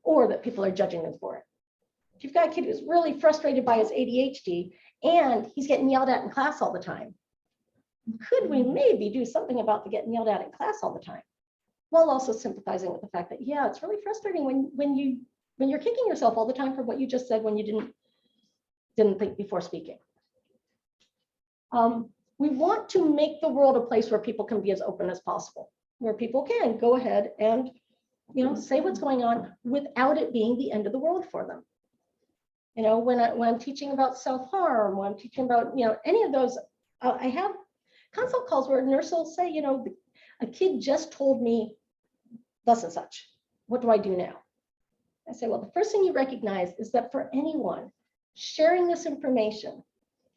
or that people are judging them for it? If you've got a kid who's really frustrated by his ADHD and he's getting yelled at in class all the time, could we maybe do something about the getting yelled at in class all the time? While also sympathizing with the fact that, yeah, it's really frustrating when you're kicking yourself all the time for what you just said when you didn't think before speaking. We want to make the world a place where people can be as open as possible, where people can go ahead and say what's going on without it being the end of the world for them. When I'm teaching about self-harm, when I'm teaching about any of those, I have consult calls where a nurse will say, a kid just told me thus and such. What do I do now? I say, well, the first thing you recognize is that for anyone, sharing this information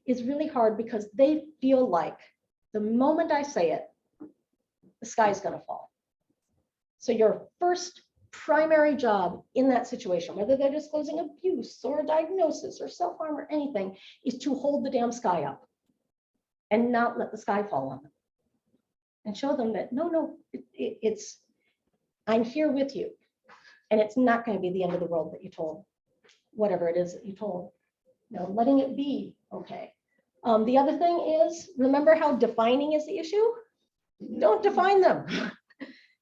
is really hard because they feel like the moment I say it, the sky's going to fall. So your first primary job in that situation, whether they're disclosing abuse or a diagnosis or self-harm or anything, is to hold the damn sky up and not let the sky fall on them. And show them that, no, it's, I'm here with you. And it's not going to be the end of the world that you told, whatever it is that you told. Letting it be okay. The other thing is, remember how defining is the issue? Don't define them.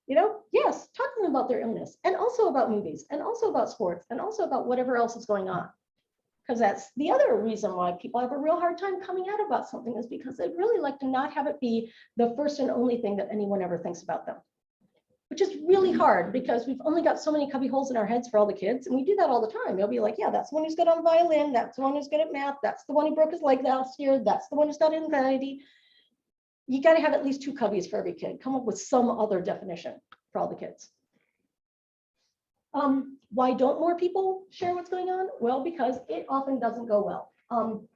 You know, yes, talk to them about their illness and also about movies and also about sports and also about whatever else is going on. Because that's the other reason why people have a real hard time coming out about something, is because they really like to not have it be the first and only thing that anyone ever thinks about them, which is really hard because we've only got so many cubby holes in our heads for all the kids. And we do that all the time. You'll be like, yeah, that's the one who's good on violin. That's the one who's good at math. That's the one who broke his leg last year. That's the one who's got anxiety. You got to have at least 2 cubbies for every kid. Come up with some other definition for all the kids. Why don't more people share what's going on? Well, because it often doesn't go well.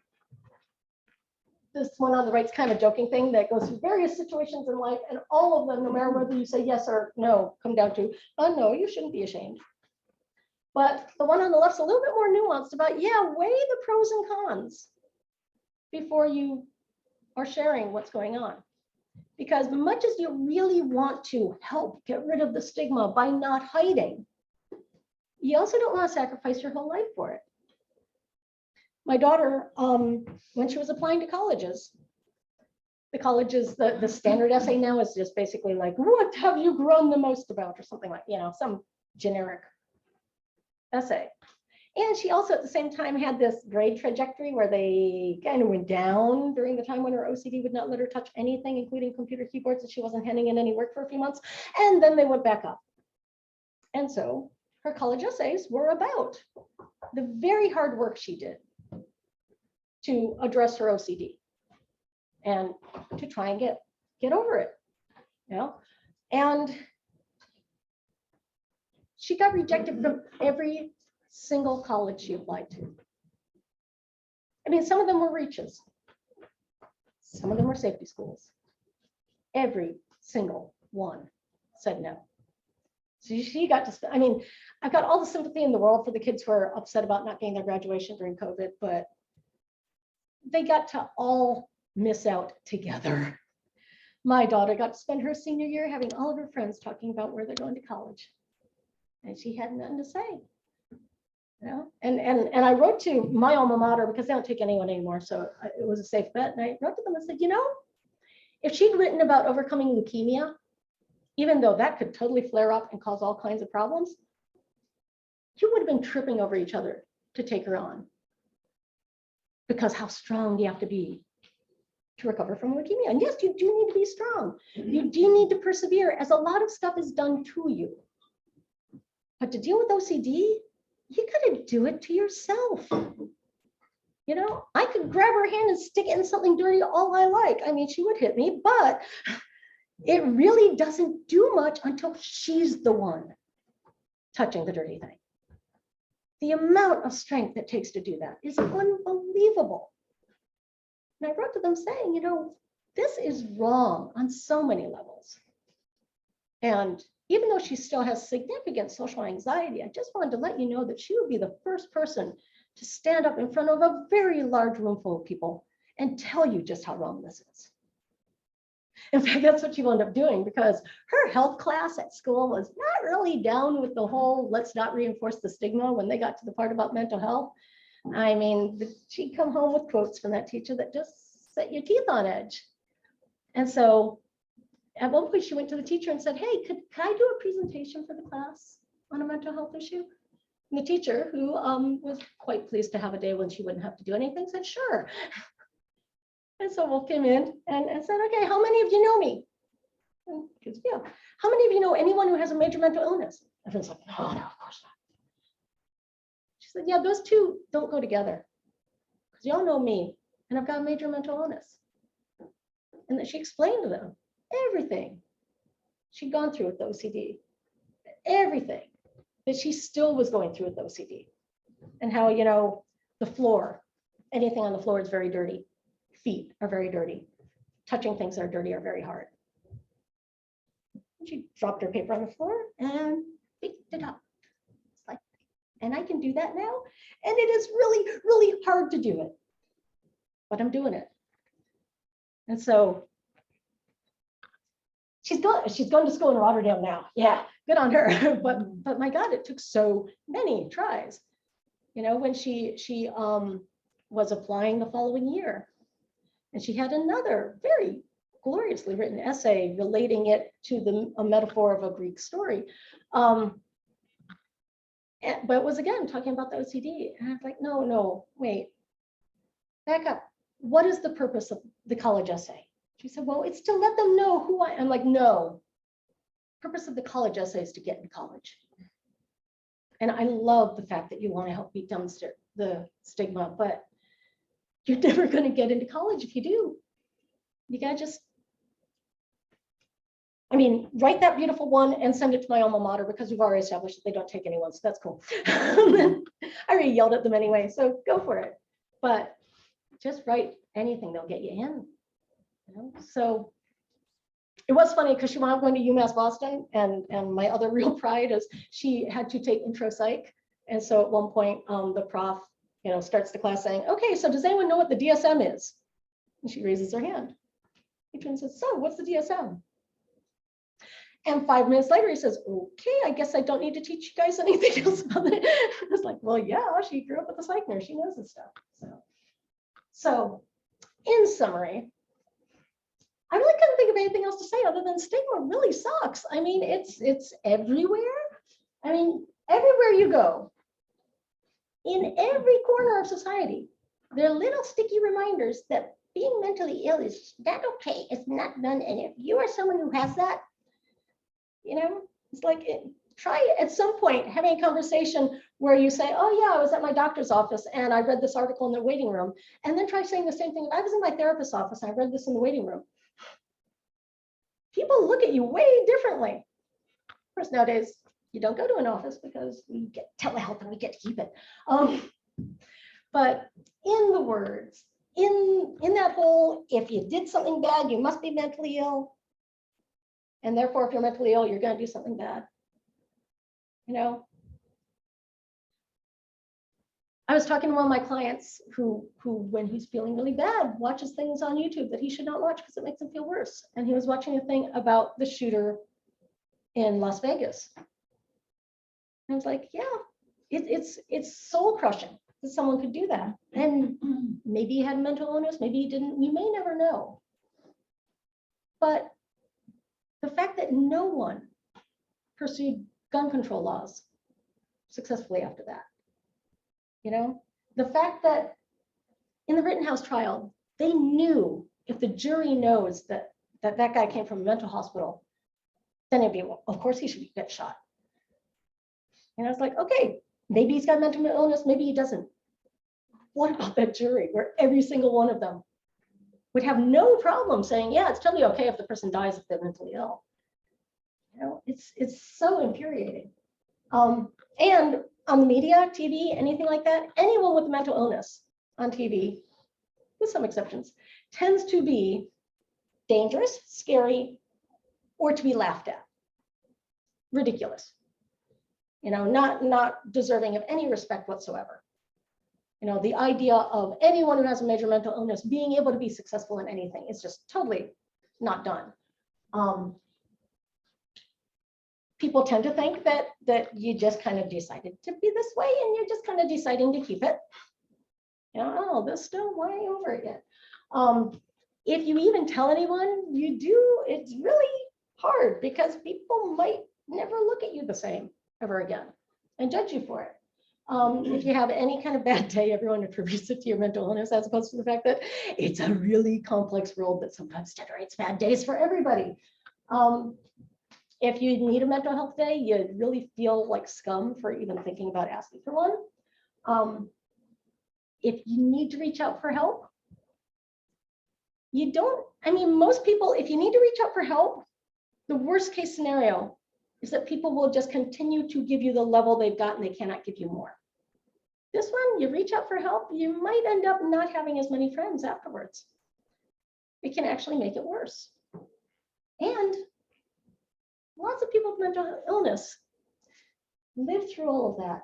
This one on the right is kind of a joking thing that goes through various situations in life, and all of them, no matter whether you say yes or no, come down to, oh no, you shouldn't be ashamed. But the one on the left is a little bit more nuanced about, yeah, weigh the pros and cons before you are sharing what's going on. Because much as you really want to help get rid of the stigma by not hiding, you also don't want to sacrifice your whole life for it. My daughter, when she was applying to colleges, the standard essay now is just basically like, what have you grown the most about, or something like, you know, some generic essay. And she also at the same time had this grade trajectory where they kind of went down during the time when her OCD would not let her touch anything, including computer keyboards, and she wasn't handing in any work for a few months. And then they went back up. And so her college essays were about the very hard work she did to address her OCD and to try and get over it, you know. And she got rejected from every single college she applied to. I mean, some of them were reaches. Some of them were safety schools. Every single one said no. So she got to, I mean, I've got all the sympathy in the world for the kids who are upset about not getting their graduation during COVID, but they got to all miss out together. My daughter got to spend her senior year having all of her friends talking about where they're going to college. And she had nothing to say. You know? And I wrote to my alma mater, because they don't take anyone anymore, so it was a safe bet. And I wrote to them and said, you know, if she'd written about overcoming leukemia, even though that could totally flare up and cause all kinds of problems, you would have been tripping over each other to take her on. Because how strong do you have to be to recover from leukemia? And yes, you do need to be strong. You do need to persevere, as a lot of stuff is done to you. But to deal with OCD, you gotta do it to yourself. You know, I could grab her hand and stick it in something dirty all I like. I mean, she would hit me, but it really doesn't do much until she's the one touching the dirty thing. The amount of strength it takes to do that is unbelievable. And I wrote to them saying, you know, this is wrong on so many levels. And even though she still has significant social anxiety, I just wanted to let you know that she would be the first person to stand up in front of a very large room full of people and tell you just how wrong this is. In fact, that's what she wound up doing, because her health class at school was not really down with the whole let's not reinforce the stigma when they got to the part about mental health. I mean, she'd come home with quotes from that teacher that just set your teeth on edge. And so at one point she went to the teacher and said, hey, could I do a presentation for the class on a mental health issue? And the teacher, who was quite pleased to have a day when she wouldn't have to do anything, said, sure. And so Wolf came in and said, okay, how many of you know me? And kids, yeah. How many of you know anyone who has a major mental illness? Everyone's like, no, no, of course not. She said, yeah, those two don't go together. Because y'all know me, and I've got a major mental illness. And then she explained to them everything she'd gone through with the OCD, everything that she still was going through with the OCD, and how, you know, the floor, anything on the floor is very dirty. Feet are very dirty. Touching things that are dirty are very hard. She dropped her paper on the floor and picked it up. It's like, and I can do that now. And it is really, really hard to do it, but I'm doing it. And so she's going to school in Rotterdam now. Yeah, good on her. but my God, it took so many tries. You know, when she was applying the following year, and she had another very gloriously written essay relating it to a metaphor of a Greek story. But it was again talking about the OCD. And I was like, no, wait, back up. What is the purpose of the college essay? She said, well, it's to let them know who I am. I'm like, no, purpose of the college essay is to get into college. And I love the fact that you want to help beat down the stigma, but you're never going to get into college if you do. You gotta just, write that beautiful one and send it to my alma mater, because we've already established that they don't take anyone, so that's cool. I already yelled at them anyway, so go for it. But just write anything, they'll get you in. So it was funny because she wound up going to UMass Boston, and my other real pride is she had to take intro psych. And so at one point, the prof, starts the class saying, okay, so does anyone know what the DSM is? And she raises her hand. He turns and says, so what's the DSM? And 5 minutes later, he says, okay, I guess I don't need to teach you guys anything else about it. I was like, well, yeah, she grew up with a psych nurse. She knows this stuff. So in summary, I really couldn't think of anything else to say other than stigma really sucks. It's everywhere. Everywhere you go, in every corner of society, there are little sticky reminders that being mentally ill is not okay. It's not done. And if you are someone who has that, it's like, try at some point having a conversation where you say, oh yeah, I was at my doctor's office and I read this article in the waiting room. And then try saying the same thing. I was in my therapist's office and I read this in the waiting room. People look at you way differently. Of course, nowadays, you don't go to an office because we get telehealth and we get to keep it. But in the words, in that whole, if you did something bad, you must be mentally ill. And therefore, if you're mentally ill, you're going to do something bad. I was talking to one of my clients who, when he's feeling really bad, watches things on YouTube that he should not watch because it makes him feel worse. And he was watching a thing about the shooter in Las Vegas. I was like, yeah, it's soul crushing that someone could do that. And maybe he had mental illness, maybe he didn't, we may never know. But the fact that no one pursued gun control laws successfully after that, the fact that in the Rittenhouse trial, they knew if the jury knows that guy came from a mental hospital, then it'd be, well, of course he should get shot. And I was like, okay, maybe he's got mental illness, maybe he doesn't. What about that jury where every single one of them would have no problem saying, yeah, it's totally okay if the person dies if they're mentally ill. It's so infuriating. And on the media, TV, anything like that, anyone with a mental illness on TV, with some exceptions, tends to be dangerous, scary, or to be laughed at. Ridiculous. Not deserving of any respect whatsoever. The idea of anyone who has a major mental illness being able to be successful in anything is just totally not done. People tend to think that you just kind of decided to be this way and you're just kind of deciding to keep it. Oh, this still, why are you over it yet? If you even tell anyone you do, it's really hard because people might never look at you the same ever again and judge you for it. If you have any kind of bad day, everyone attributes it to your mental illness as opposed to the fact that it's a really complex world that sometimes generates bad days for everybody. If you need a mental health day, you really feel like scum for even thinking about asking for one. If you need to reach out for help, you don't, most people, if you need to reach out for help, the worst case scenario is that people will just continue to give you the level they've got and they cannot give you more. This one, you reach out for help, you might end up not having as many friends afterwards. It can actually make it worse. And lots of people with mental illness live through all of that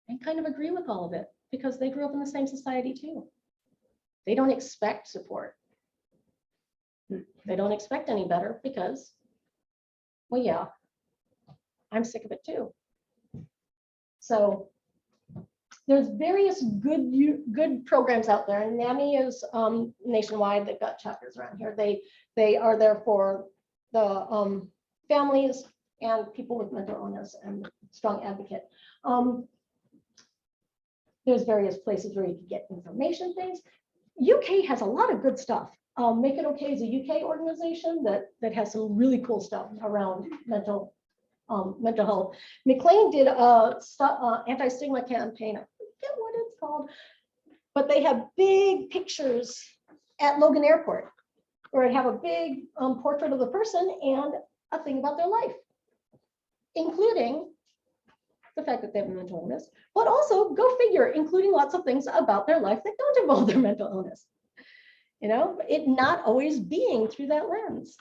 and kind of agree with all of it because they grew up in the same society too. They don't expect support. They don't expect any better because, well, yeah, I'm sick of it too. So there's various good programs out there, and NAMI is nationwide. They've got chapters around here. They are there for the families and people with mental illness and strong advocate. There's various places where you can get information things. UK has a lot of good stuff. Make It Okay is a UK organization that has some really cool stuff around mental health. McLean did a anti-stigma campaign. I forget what it's called, but they have big pictures at Logan Airport where it have a big portrait of the person and a thing about their life, including the fact that they have a mental illness, but also, go figure, including lots of things about their life that don't involve their mental illness. You know, it not always being through that lens.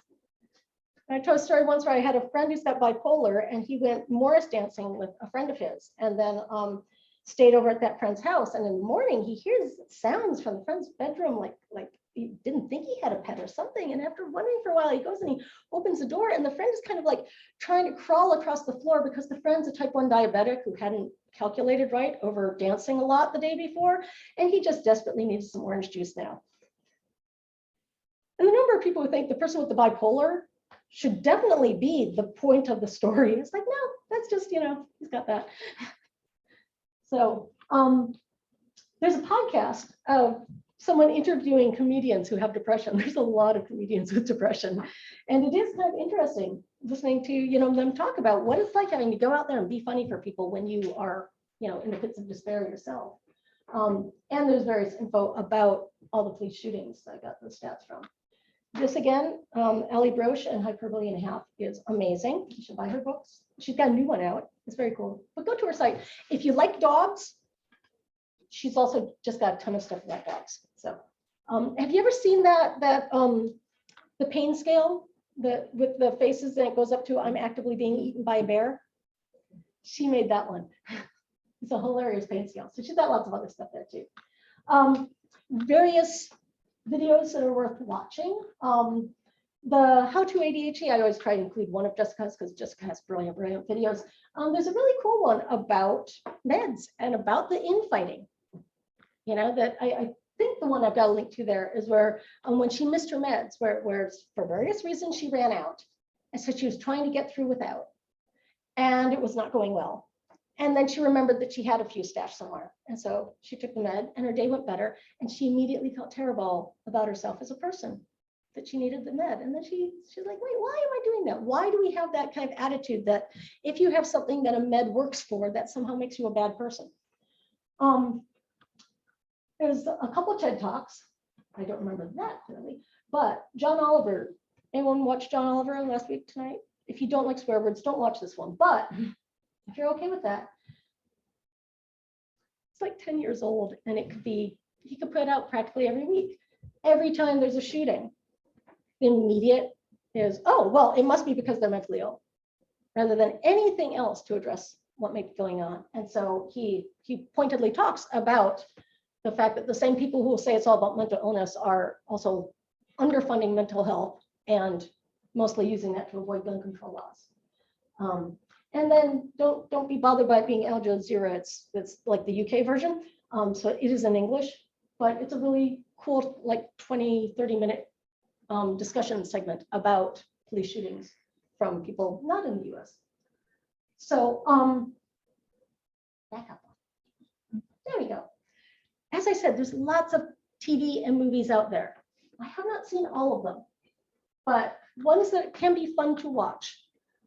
I told a story once where I had a friend who's got bipolar, and he went Morris dancing with a friend of his, and then stayed over at that friend's house. And in the morning, he hears sounds from the friend's bedroom, like he didn't think he had a pet or something. And after wondering for a while, he goes and he opens the door, and the friend is kind of like trying to crawl across the floor because the friend's a type 1 diabetic who hadn't calculated right over dancing a lot the day before. And he just desperately needs some orange juice now. And the number of people who think the person with the bipolar should definitely be the point of the story. It's like, no, that's just, you know, he's got that. So there's a podcast of someone interviewing comedians who have depression. There's a lot of comedians with depression. And it is kind of interesting listening to, you know, them talk about what it's like having to go out there and be funny for people when you are, you know, in the pits of despair yourself. And there's various info about all the police shootings that I got the stats from. This again, Ellie Broche and Hyperbole and a Half is amazing. You should buy her books. She's got a new one out. It's very cool. But go to her site. If you like dogs, she's also just got a ton of stuff about dogs. So have you ever seen that the pain scale with the faces that it goes up to I'm actively being eaten by a bear? She made that one. It's a hilarious pain scale. So she's got lots of other stuff there too. Various videos that are worth watching. The How to ADHD, I always try to include one of Jessica's because Jessica has brilliant videos. There's a really cool one about meds and about the infighting. You know, that I think the one I've got a link to there is where when she missed her meds, where for various reasons she ran out. And so she was trying to get through without, and it was not going well. And then she remembered that she had a few stashed somewhere. And so she took the med and her day went better. And she immediately felt terrible about herself as a person, that she needed the med. And then she's like, wait, why am I doing that? Why do we have that kind of attitude that if you have something that a med works for, that somehow makes you a bad person? There's a couple of TED Talks. I don't remember that clearly, but John Oliver, anyone watch John Oliver last week tonight? If you don't like swear words, don't watch this one. But if you're okay with that, it's like 10 years old, and it could be, he could put it out practically every week. Every time there's a shooting, the immediate is, oh, well, it must be because they're mentally ill, rather than anything else to address what may be going on. And so he pointedly talks about the fact that the same people who will say it's all about mental illness are also underfunding mental health and mostly using that to avoid gun control laws. And then don't be bothered by it being Al Jazeera. It's like the UK version. So it is in English, but it's a really cool, like 20, 30-minute discussion segment about police shootings from people not in the US. So back up. There we go. As I said, there's lots of TV and movies out there. I have not seen all of them, but ones that can be fun to watch.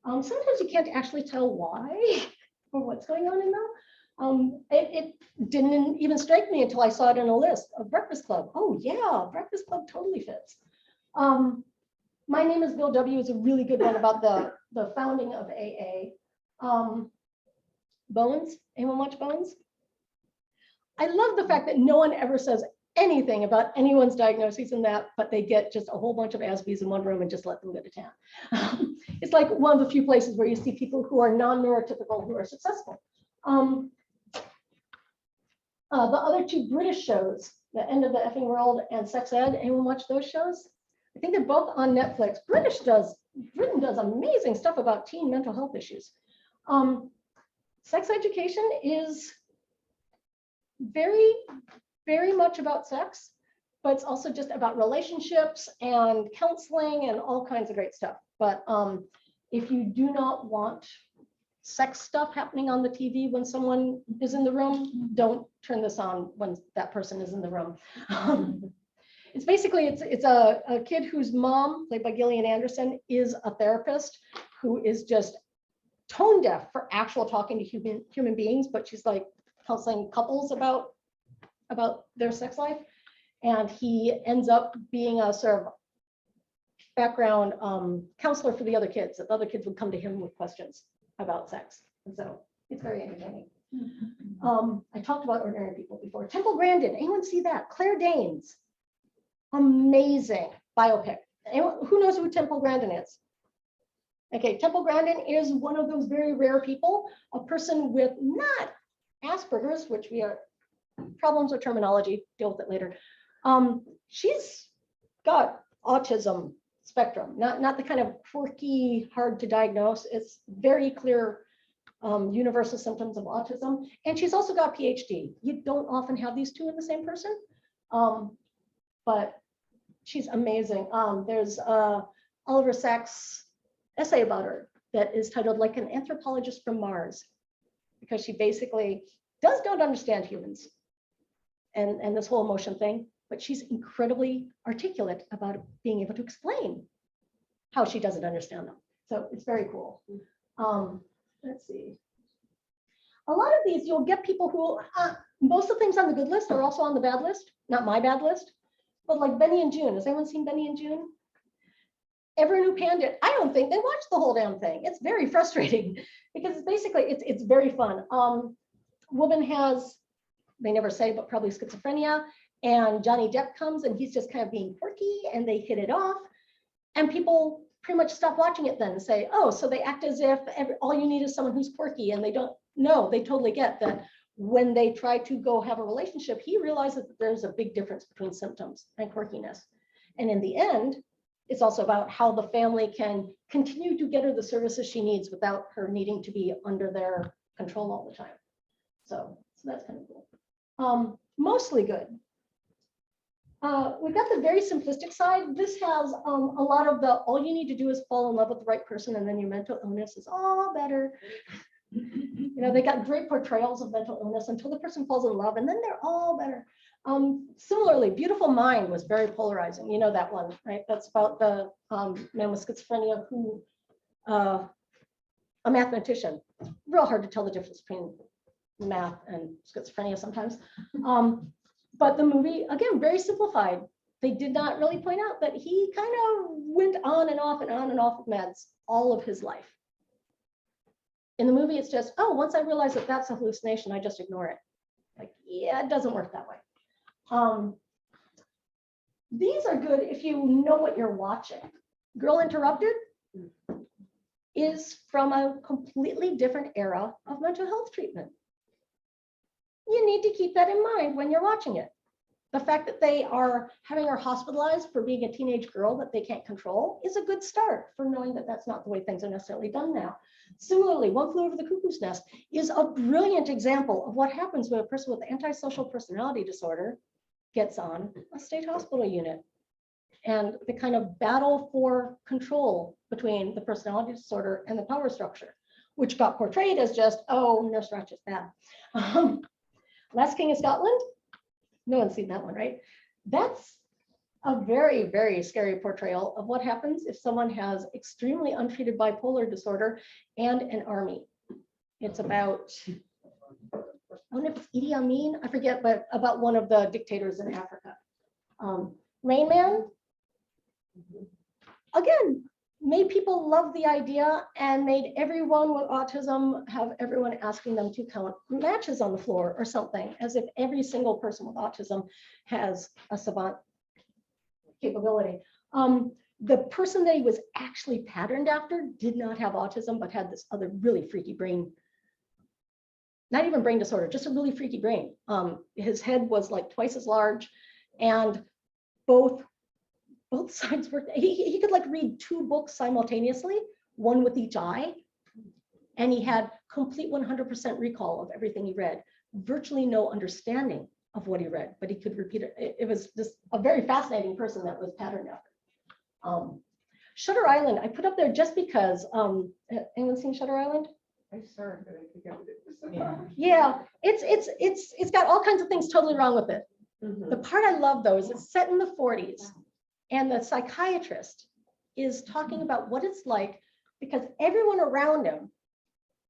Sometimes you can't actually tell why or what's going on in them. It didn't even strike me until I saw it in a list of Breakfast Club. Oh yeah, Breakfast Club totally fits. My Name is Bill W. is a really good one about the founding of AA. Bones, anyone watch Bones? I love the fact that no one ever says anything about anyone's diagnoses in that, but they get just a whole bunch of ASBs in one room and just let them go to town. It's like one of the few places where you see people who are non-neurotypical who are successful. The other two British shows, The End of the Effing World and Sex Ed, anyone watch those shows? I think they're both on Netflix. Britain does amazing stuff about teen mental health issues. Sex education is very, very much about sex, but it's also just about relationships and counseling and all kinds of great stuff. But if you do not want sex stuff happening on the TV when someone is in the room, don't turn this on when that person is in the room. It's basically, it's a kid whose mom, played by Gillian Anderson, is a therapist who is just tone deaf for actual talking to human beings, but she's like counseling couples about their sex life. And he ends up being a sort of background counselor for the other kids. That the other kids would come to him with questions about sex. And so it's very entertaining. I talked about Ordinary People before. Temple Grandin, anyone see that? Claire Danes, amazing biopic. Anyone, who knows who Temple Grandin is? Okay, Temple Grandin is one of those very rare people, a person with not Asperger's, which we are problems with terminology, deal with it later. She's got autism spectrum, not the kind of quirky, hard to diagnose. It's very clear universal symptoms of autism. And she's also got PhD. You don't often have these two in the same person, but she's amazing. There's Oliver Sacks' essay about her that is titled Like an Anthropologist from Mars, because she basically don't understand humans and this whole emotion thing, but she's incredibly articulate about being able to explain how she doesn't understand them. So it's very cool. Let's see. A lot of these, you'll get people who, most of the things on the good list are also on the bad list, not my bad list, but like Benny and June. Has anyone seen Benny and June? Everyone who panned it, I don't think they watched the whole damn thing. It's very frustrating because it's basically, it's very fun. Woman has, they never say, but probably schizophrenia, and Johnny Depp comes and he's just kind of being quirky and they hit it off, and people pretty much stop watching it then and say, oh, so they act as if all you need is someone who's quirky, and they don't know, they totally get that when they try to go have a relationship, he realizes that there's a big difference between symptoms and quirkiness. And in the end, it's also about how the family can continue to get her the services she needs without her needing to be under their control all the time. So that's kind of cool. Mostly good. We've got the very simplistic side. This has a lot of the, all you need to do is fall in love with the right person and then your mental illness is all better. You know, they got great portrayals of mental illness until the person falls in love and then they're all better. Similarly, Beautiful Mind was very polarizing. You know that one, right? That's about the man with schizophrenia who, a mathematician. Real hard to tell the difference between math and schizophrenia sometimes. But the movie, again, very simplified. They did not really point out that he kind of went on and off and on and off of meds all of his life. In the movie, it's just, oh, once I realize that that's a hallucination, I just ignore it. Like, yeah, it doesn't work that way. These are good if you know what you're watching. Girl Interrupted is from a completely different era of mental health treatment. You need to keep that in mind when you're watching it. The fact that they are having her hospitalized for being a teenage girl that they can't control is a good start for knowing that that's not the way things are necessarily done now. Similarly, One Flew Over the Cuckoo's Nest is a brilliant example of what happens when a person with antisocial personality disorder gets on a state hospital unit, and the kind of battle for control between the personality disorder and the power structure, which got portrayed as just, oh, Nurse Ratchet's bad. Last King of Scotland, no one's seen that one, right? That's a very, very scary portrayal of what happens if someone has extremely untreated bipolar disorder and an army. It's about, I don't know if it's Idi Amin, I forget, but about one of the dictators in Africa. Rain Man, again, made people love the idea and made everyone with autism have everyone asking them to count matches on the floor or something, as if every single person with autism has a savant capability. The person that he was actually patterned after did not have autism, but had this other really freaky brain, not even brain disorder, just a really freaky brain. His head was like twice as large, and both sides were, he could like read 2 books simultaneously, one with each eye, and he had complete 100% recall of everything he read. virtually no understanding of what he read, but he could repeat it. It was just a very fascinating person that was patterned after. Shutter Island, I put up there just because, anyone seen Shutter Island? I started, but I forget what it was. Yeah, it's got all kinds of things totally wrong with it. The part I love though is it's set in the 40s and the psychiatrist is talking about what it's like because everyone around him,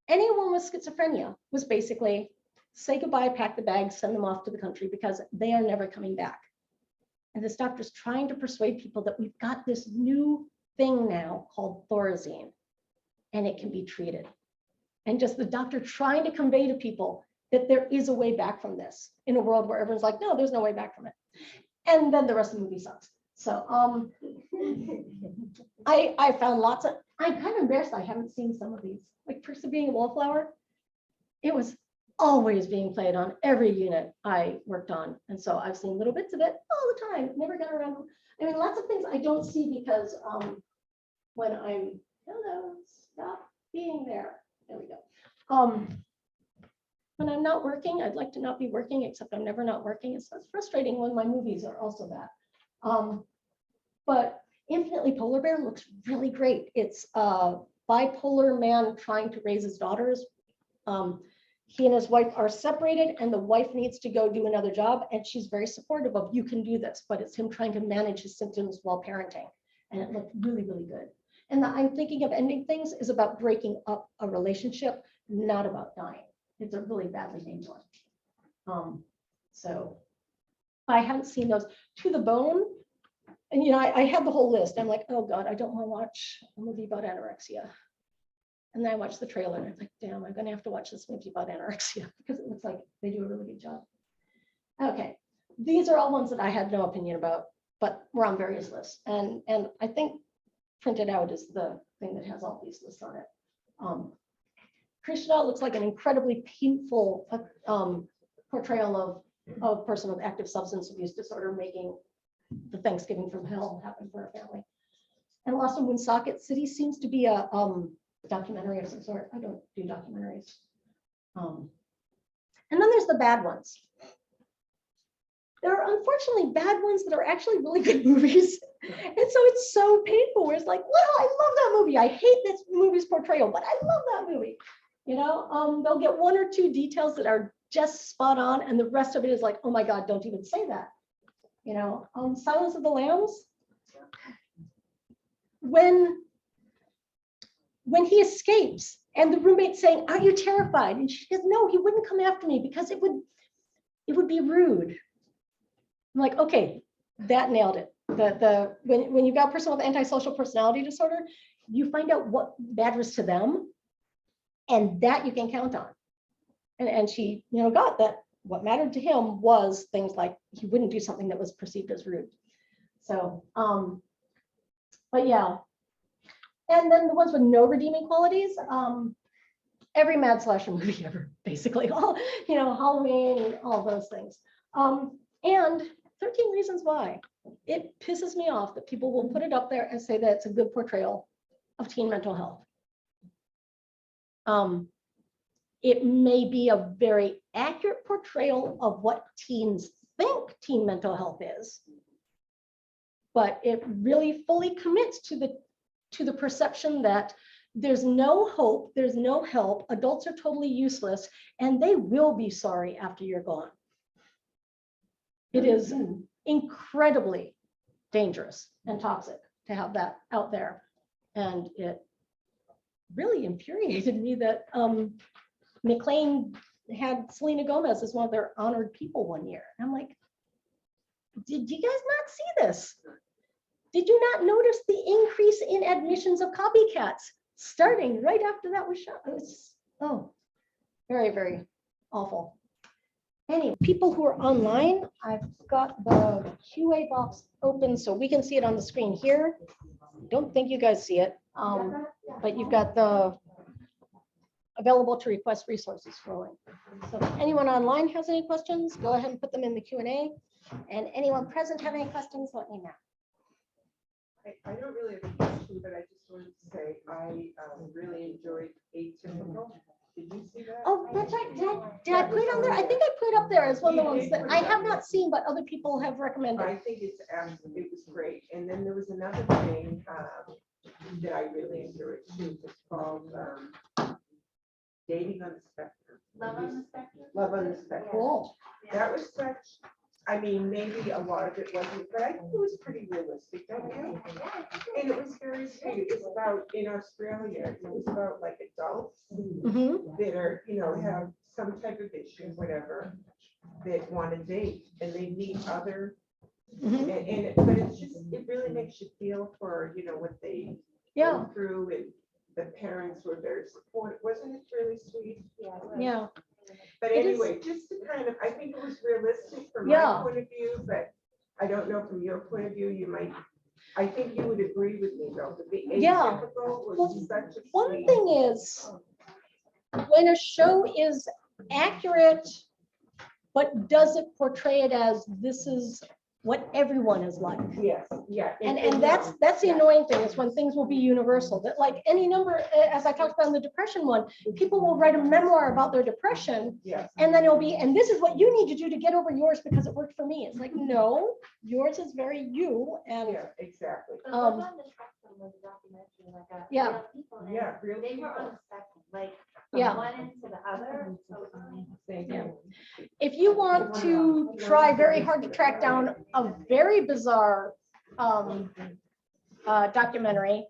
anyone with schizophrenia was basically say goodbye, pack the bags, send them off to the country because they are never coming back. And this doctor's trying to persuade people that we've got this new thing now called Thorazine and it can be treated. And just the doctor trying to convey to people that there is a way back from this in a world where everyone's like, no, there's no way back from it. And then the rest of the movie sucks. So I found lots of, I'm kind of embarrassed I haven't seen some of these, like Perks of Being a Wallflower. It was always being played on every unit I worked on. And so I've seen little bits of it all the time, never got around. I mean, lots of things I don't see because when I'm, hello, stop being there. There we go. When I'm not working, I'd like to not be working, except I'm never not working. It's frustrating when my movies are also that. But Infinitely Polar Bear looks really great. It's a bipolar man trying to raise his daughters. He and his wife are separated and the wife needs to go do another job. And she's very supportive of, you can do this, but it's him trying to manage his symptoms while parenting. And it looked really, really good. And the I'm thinking of ending things is about breaking up a relationship, not about dying. It's a really badly named one. So I haven't seen those. To the Bone, and I had the whole list. I'm like, oh God, I don't want to watch a movie about anorexia. And then I watched the trailer and I'm like, damn, I'm gonna have to watch this movie about anorexia because it looks like they do a really good job. Okay, these are all ones that I had no opinion about, but were on various lists. And I think printed out is the thing that has all these lists on it. Krishna looks like an incredibly painful portrayal of a person with active substance abuse disorder making the Thanksgiving from hell happen for a family. And Lost in Woonsocket City seems to be a documentary of some sort. I don't do documentaries. And then there's the bad ones. There are unfortunately bad ones that are actually really good movies. And so it's so painful where it's like, well, I love that movie. I hate this movie's portrayal, but I love that movie. They'll get one or two details that are just spot on. And the rest of it is like, oh my God, don't even say that. Silence of the Lambs. When he escapes and the roommate's saying, are you terrified? And she says, no, he wouldn't come after me because it would be rude. I'm like, okay, that nailed it. When you've got a person with antisocial personality disorder, you find out what matters to them and that you can count on. And she, got that what mattered to him was things like he wouldn't do something that was perceived as rude. So, but yeah. And then the ones with no redeeming qualities, every mad slasher movie ever, basically, all, Halloween, all those things. And 13 Reasons Why. It pisses me off that people will put it up there and say that it's a good portrayal of teen mental health. It may be a very accurate portrayal of what teens think teen mental health is, but it really fully commits to the perception that there's no hope, there's no help, adults are totally useless, and they will be sorry after you're gone. It is incredibly dangerous and toxic to have that out there. And it really infuriated me that McLean had Selena Gomez as one of their honored people one year. And I'm like, did you guys not see this? Did you not notice the increase in admissions of copycats starting right after that was shot? It was, very, very awful. Anyway, people who are online, I've got the QA box open so we can see it on the screen here. Don't think you guys see it, but you've got the available to request resources scrolling. So if anyone online has any questions, go ahead and put them in the Q&A. And anyone present have any questions, let me know. I don't really have a question, but I just wanted to say I really enjoyed Atypical. Did you see that? Oh, that's right. Did I put it on there. I think I put it up there as one of the ones that I have not seen, but other people have recommended. I think it's absolutely, it was great. And then there was another thing that I really enjoyed too. It's called Dating on the Spectrum. Love on the Spectrum. Love on the Spectrum. Cool. That was such, I mean, maybe a lot of it wasn't, but I think it was pretty realistic, don't you? And it was very sweet. It was about, in Australia, it was about like adults Mhm. that are, you know, have some type of issue, whatever, that want to date and they meet other, Mhm. but it's just, it really makes you feel for, you know, what they Yeah, went through, and the parents were very supportive. Wasn't it really sweet? yeah. But It is- anyway, just to kind of, I think it was realistic from Yeah. my point of view, but I don't know from your point of view, you might, I think you would agree with me though, that the Yeah. atypical Well, was such a One sweet. thing is, when a show is accurate, but doesn't portray it as this is what everyone is like. Yes, yeah. And that's the annoying thing, is when things will be universal, that like any number, as I talked about in the depression one, people will write a memoir about their depression, Yes. and then it'll be, and this is what you need to do to get over yours because it worked for me. It's like, no, yours is very you, and Yeah, exactly. But Love on the Spectrum was a documentary, like a Yeah. real people, and Yeah, real they were on people. the spectrum, like from Yeah. one end to the other. So it's amazing. Thank Yeah. you. if you want to try very hard to track down a very bizarre documentary,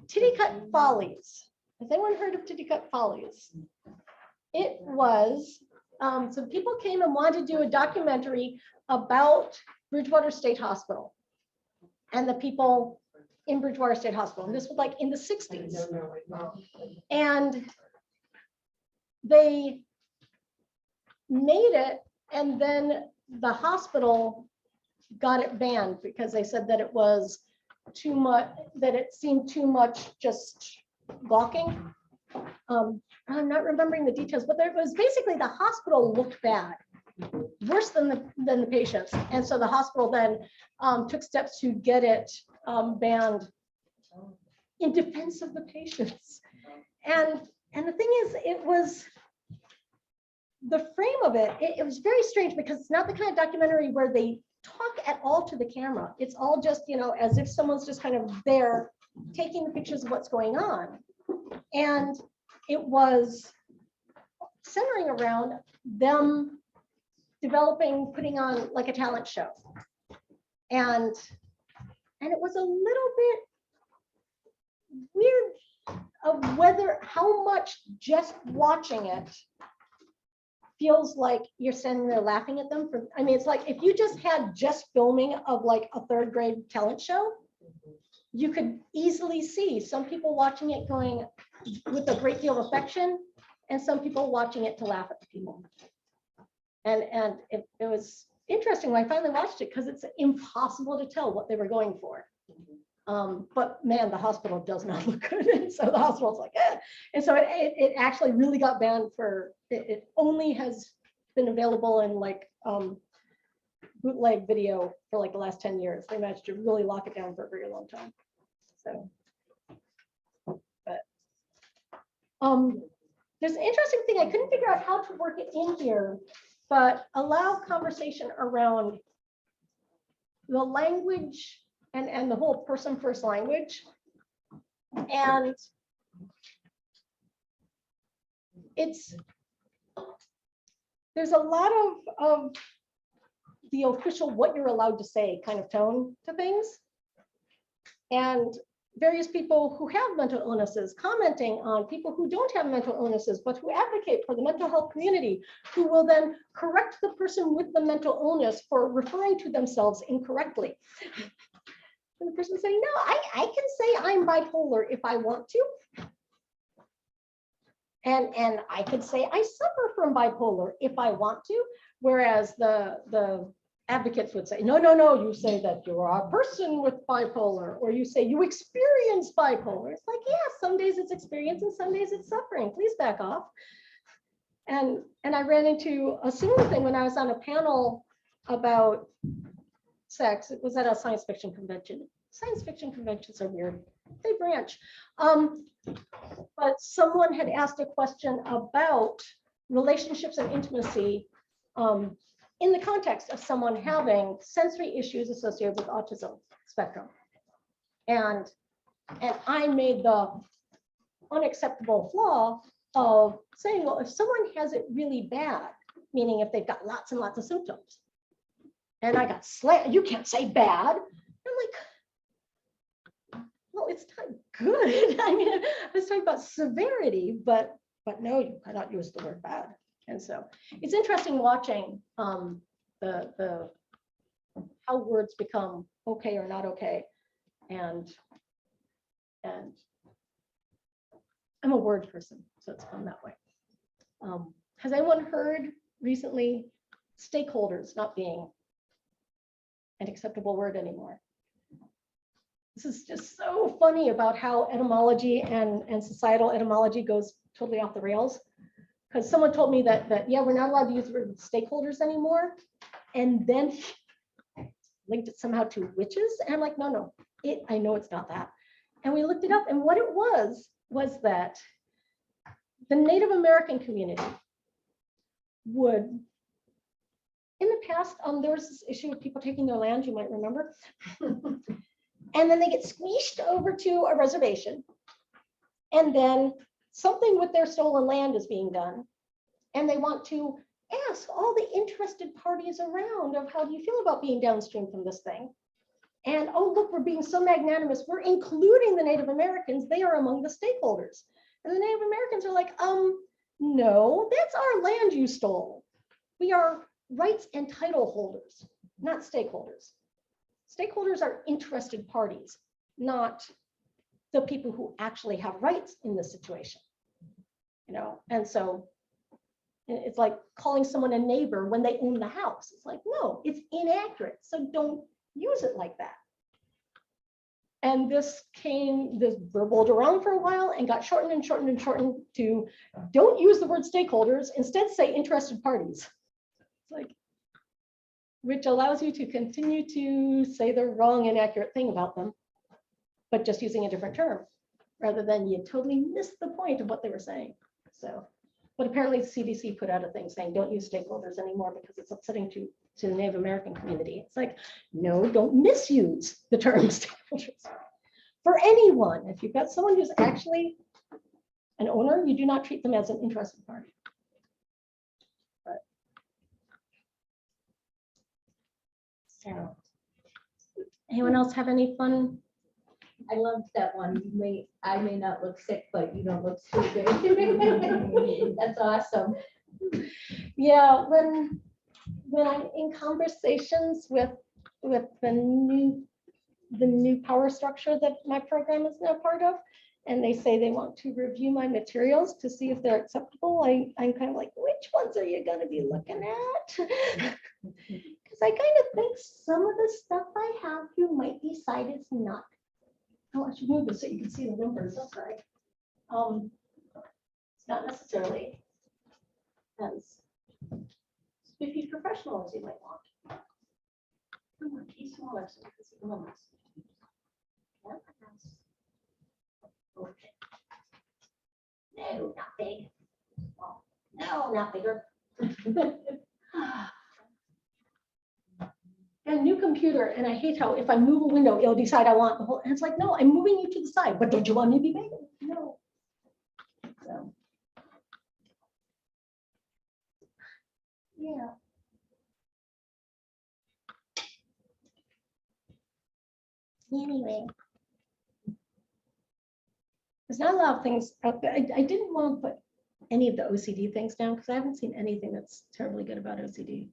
Titty Cut Follies. Has anyone heard of Titty Cut Follies? It was, so people came and wanted to do a documentary about Bridgewater State Hospital and the people in Bridgewater State Hospital. And this was like in the 60s. And they made it, and then the hospital got it banned because they said that it was too much, that it seemed too much just gawking. I'm not remembering the details, but there was basically the hospital looked bad, worse than the patients. And so the hospital then took steps to get it banned in defense of the patients. And the thing is, it was the frame of it, it was very strange because it's not the kind of documentary where they talk at all to the camera. It's all just, you know, as if someone's just kind of there taking the pictures of what's going on. And it was centering around them developing, putting on like a talent show. And it was a little bit weird of whether, how much just watching it feels like you're standing there laughing at them. I mean, it's like if you just had just filming of like a third grade talent show, you could easily see some people watching it going with a great deal of affection, and some people watching it to laugh at the people. And it was interesting when I finally watched it, because it's impossible to tell what they were going for. But man, the hospital does not look good. And so the hospital's like, eh. And so it actually really got banned for, it only has been available in like bootleg video for like the last 10 years. They managed to really lock it down for a very long time. So, but there's an interesting thing. I couldn't figure out how to work it in here, but allow conversation around the language and the whole person first language. And there's a lot of the official what you're allowed to say kind of tone to things. And various people who have mental illnesses commenting on people who don't have mental illnesses, but who advocate for the mental health community, who will then correct the person with the mental illness for referring to themselves incorrectly. And the person saying, no, I can say I'm bipolar if I want to. And I could say I suffer from bipolar if I want to. Whereas the advocates would say, no, you say that you're a person with bipolar, or you say you experience bipolar. It's like, yeah, some days it's experience and some days it's suffering. Please back off. And I ran into a similar thing when I was on a panel about sex. It was at a science fiction convention. Science fiction conventions are weird. They branch. But someone had asked a question about relationships and intimacy in the context of someone having sensory issues associated with autism spectrum. And I made the unacceptable flaw of saying, well, if someone has it really bad, meaning if they've got lots and lots of symptoms, and I got slammed, you can't say bad. I'm like, well, it's not good. I mean, I was talking about severity, but no, you cannot use the word bad. And so it's interesting watching the how words become okay or not okay. And I'm a word person, so it's come that way. Has anyone heard recently stakeholders not being an acceptable word anymore? This is just so funny about how etymology and societal etymology goes totally off the rails. Because someone told me that yeah, we're not allowed to use the word stakeholders anymore. And then linked it somehow to witches. And I'm like, no, I know it's not that. And we looked it up, and what it was that the Native American community would, in the past, there was this issue of people taking their land, you might remember. And then they get squeezed over to a reservation. And then something with their stolen land is being done. And they want to ask all the interested parties around of how do you feel about being downstream from this thing? And oh, look, we're being so magnanimous. We're including the Native Americans. They are among the stakeholders. And the Native Americans are like, no, that's our land you stole. We are rights and title holders, not stakeholders. Stakeholders are interested parties, not the people who actually have rights in this situation. You know, and so it's like calling someone a neighbor when they own the house. It's like, no, it's inaccurate. So don't use it like that. And this burbled around for a while and got shortened and shortened and shortened to don't use the word stakeholders, instead say interested parties. It's like, which allows you to continue to say the wrong, inaccurate thing about them, but just using a different term, rather than you totally missed the point of what they were saying. So, but apparently the CDC put out a thing saying don't use stakeholders anymore because it's upsetting to the Native American community. It's like, no, don't misuse the term stakeholders. For anyone, if you've got someone who's actually an owner, you do not treat them as an interested party. But, so, anyone else have any fun? I loved that one. I may not look sick, but you don't look stupid. That's awesome. Yeah, when I'm in conversations with the new power structure that my program is now part of, and they say they want to review my materials to see if they're acceptable, I'm kind of like, which ones are you going to be looking at? Because I kind of think some of the stuff I have, you might decide it's not. Oh, I should move this so you can see the numbers. That's right. It's not necessarily as spiffy professional as you might want. Come on, keep smaller so you can see the numbers. Okay. No, not big. Oh, no, not bigger. A new computer, and I hate how if I move a window, it'll decide I want the whole, and it's like, no, I'm moving you to the side, but don't you want me to be bigger? No. So, yeah. Anyway, there's not a lot of things out there. I didn't want to put any of the OCD things down because I haven't seen anything that's terribly good about OCD.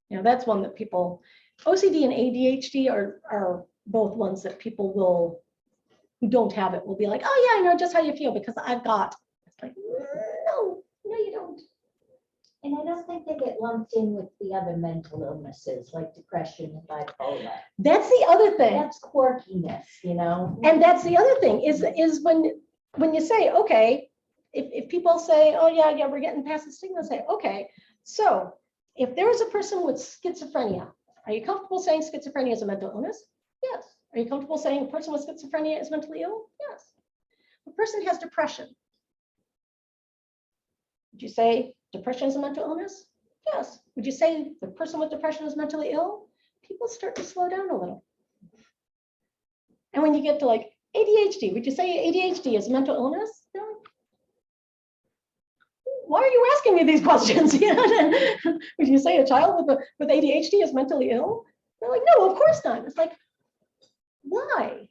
You know, that's one that people, OCD and ADHD are both ones that people will, who don't have it, will be like, oh yeah, I know just how you feel because I've got. It's like, no, you don't. And I don't think they get lumped in with the other mental illnesses like depression and bipolar. That's the other thing. That's quirkiness, you know? And that's the other thing is when you say, okay, if people say, oh yeah, we're getting past the stigma, say, okay, so if there is a person with schizophrenia, are you comfortable saying schizophrenia is a mental illness? Yes. Are you comfortable saying a person with schizophrenia is mentally ill? Yes. person has depression. Would you say depression is a mental illness? Yes. Would you say the person with depression is mentally ill? People start to slow down a little. And when you get to like ADHD, would you say ADHD is a mental illness? They're like, why are you asking me these questions? Would you say a child with ADHD is mentally ill? They're like, no, of course not. It's like, why?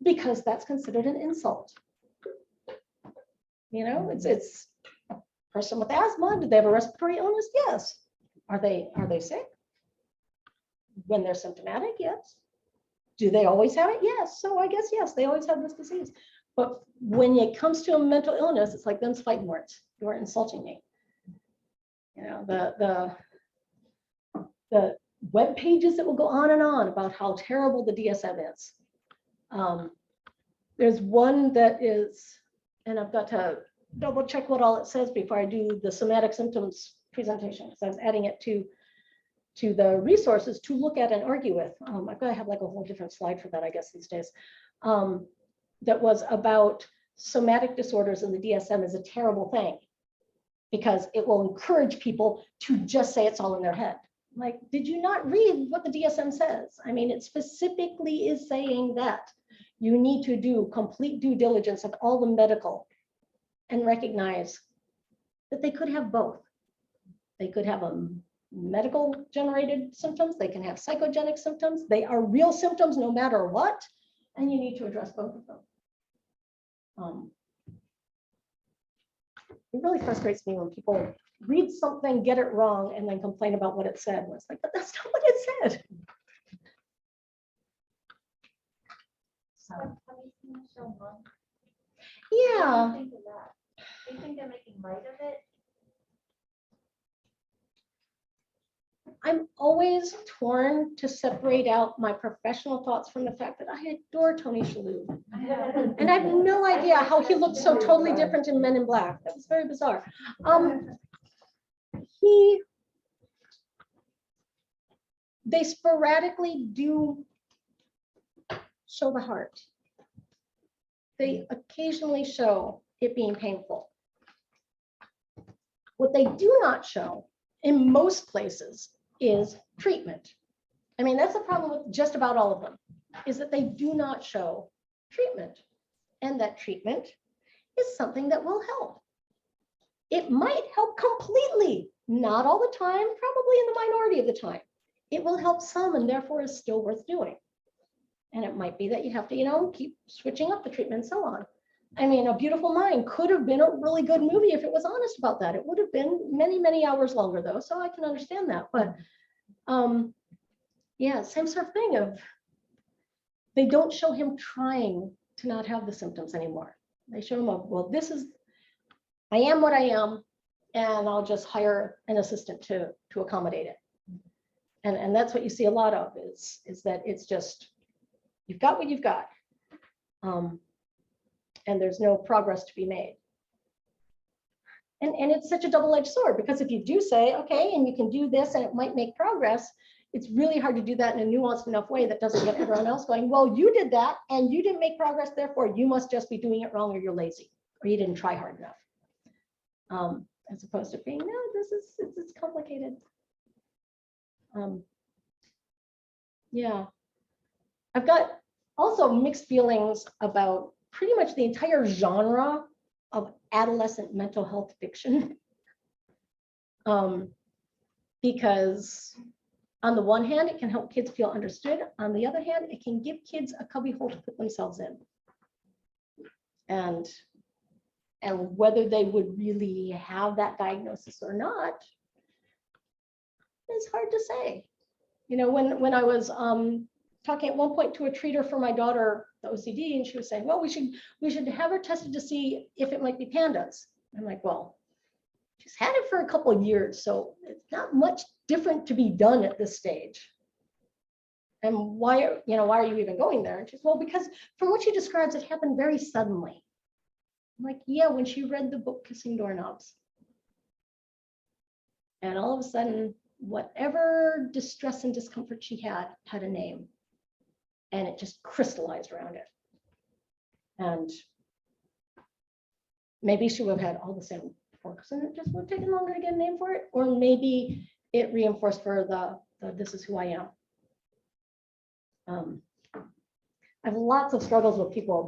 Because that's considered an insult. You know, it's a person with asthma. Do they have a respiratory illness? Yes. Are they sick? When they're symptomatic, yes. Do they always have it? Yes. So I guess, yes, they always have this disease. But when it comes to a mental illness, it's like them fighting words. You are insulting me. You know, the web pages that will go on and on about how terrible the DSM is. There's one that is, and I've got to double check what all it says before I do the somatic symptoms presentation, because I was adding it to the resources to look at and argue with. I've got to have like a whole different slide for that, I guess, these days. That was about somatic disorders, and the DSM is a terrible thing because it will encourage people to just say it's all in their head. Like, did you not read what the DSM says? I mean, it specifically is saying that you need to do complete due diligence of all the medical and recognize that they could have both. They could have a medical generated symptoms. They can have psychogenic symptoms. They are real symptoms no matter what. And you need to address both of them. It really frustrates me when people read something, get it wrong, and then complain about what it said. And it's like, but that's not what it said. So, Have you seen the show Monk? yeah. What do you think of that? Do you think they're making light of it? I'm always torn to separate out my professional thoughts from the fact that I adore Tony Shalhoub. And I have no idea how he looked so totally different in Men in Black. That was very bizarre. They sporadically do show the heart. They occasionally show it being painful. What they do not show in most places is treatment. I mean, that's the problem with just about all of them, is that they do not show treatment. And that treatment is something that will help. It might help completely, not all the time, probably in the minority of the time. It will help some and therefore is still worth doing. And it might be that you have to, keep switching up the treatment and so on. I mean, A Beautiful Mind could have been a really good movie if it was honest about that. It would have been many, many hours longer though, so I can understand that. But yeah, same sort of thing of, they don't show him trying to not have the symptoms anymore. They show him, well, I am what I am, and I'll just hire an assistant to accommodate it. And that's what you see a lot of is that it's just, you've got what you've got. And there's no progress to be made. And it's such a double-edged sword, because if you do say, okay, and you can do this and it might make progress, it's really hard to do that in a nuanced enough way that doesn't get everyone else going, well, you did that and you didn't make progress, therefore you must just be doing it wrong, or you're lazy, or you didn't try hard enough. As opposed to being, no, it's complicated. Yeah, I've got also mixed feelings about pretty much the entire genre of adolescent mental health fiction. Because on the one hand, it can help kids feel understood. On the other hand, it can give kids a cubbyhole to put themselves in. And whether they would really have that diagnosis or not is hard to say. When I was talking at one point to a treater for my daughter, the OCD, and she was saying, well, we should have her tested to see if it might be PANDAS. I'm like, well, she's had it for a couple of years, so it's not much different to be done at this stage. And why are you even going there? And she's, well, because from what she describes, it happened very suddenly. I'm like, yeah, when she read the book Kissing Doorknobs. And all of a sudden, whatever distress and discomfort she had a name. And it just crystallized around it. And maybe she would have had all the same quirks and it just would have taken longer to get a name for it. Or maybe it reinforced for the this is who I am. I have lots of struggles with people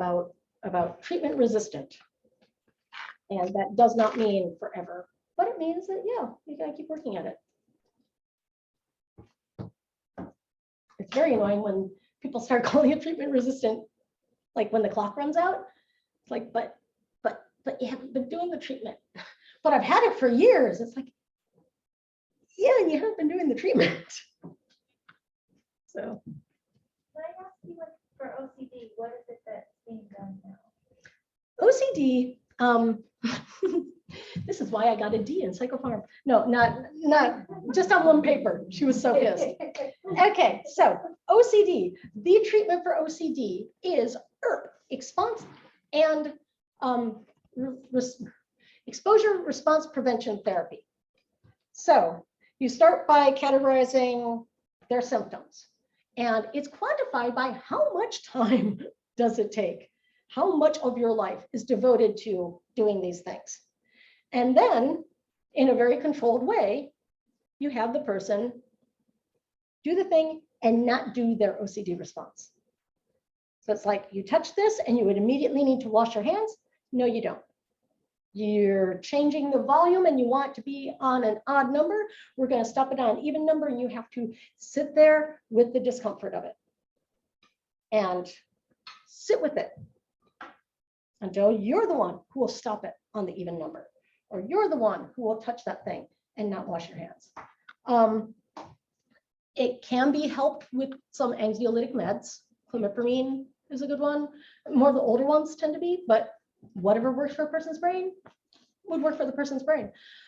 about treatment resistant. And that does not mean forever, but it means that, yeah, you gotta keep working at it. It's very annoying when people start calling it treatment resistant, like when the clock runs out. It's like, but you haven't been doing the treatment. But I've had it for years. It's like, yeah, and you haven't been doing the treatment. So. Can I ask you, like, for OCD, what is it that's being done now? OCD, this is why I got a D in psychopharm. No, not just on one paper. She was so pissed. Okay, so OCD, the treatment for OCD is ERP, expense and exposure response prevention therapy. So you start by categorizing their symptoms, and it's quantified by how much time does it take, how much of your life is devoted to doing these things. And then in a very controlled way, you have the person do the thing and not do their OCD response. So it's like you touch this and you would immediately need to wash your hands. No, you don't. You're changing the volume and you want it to be on an odd number. We're going to stop it on an even number, and you have to sit there with the discomfort of it and sit with it until you're the one who will stop it on the even number, or you're the one who will touch that thing and not wash your hands. It can be helped with some anxiolytic meds. Clomipramine is a good one. More of the older ones tend to be, but whatever works for a person's brain would work for the person's brain.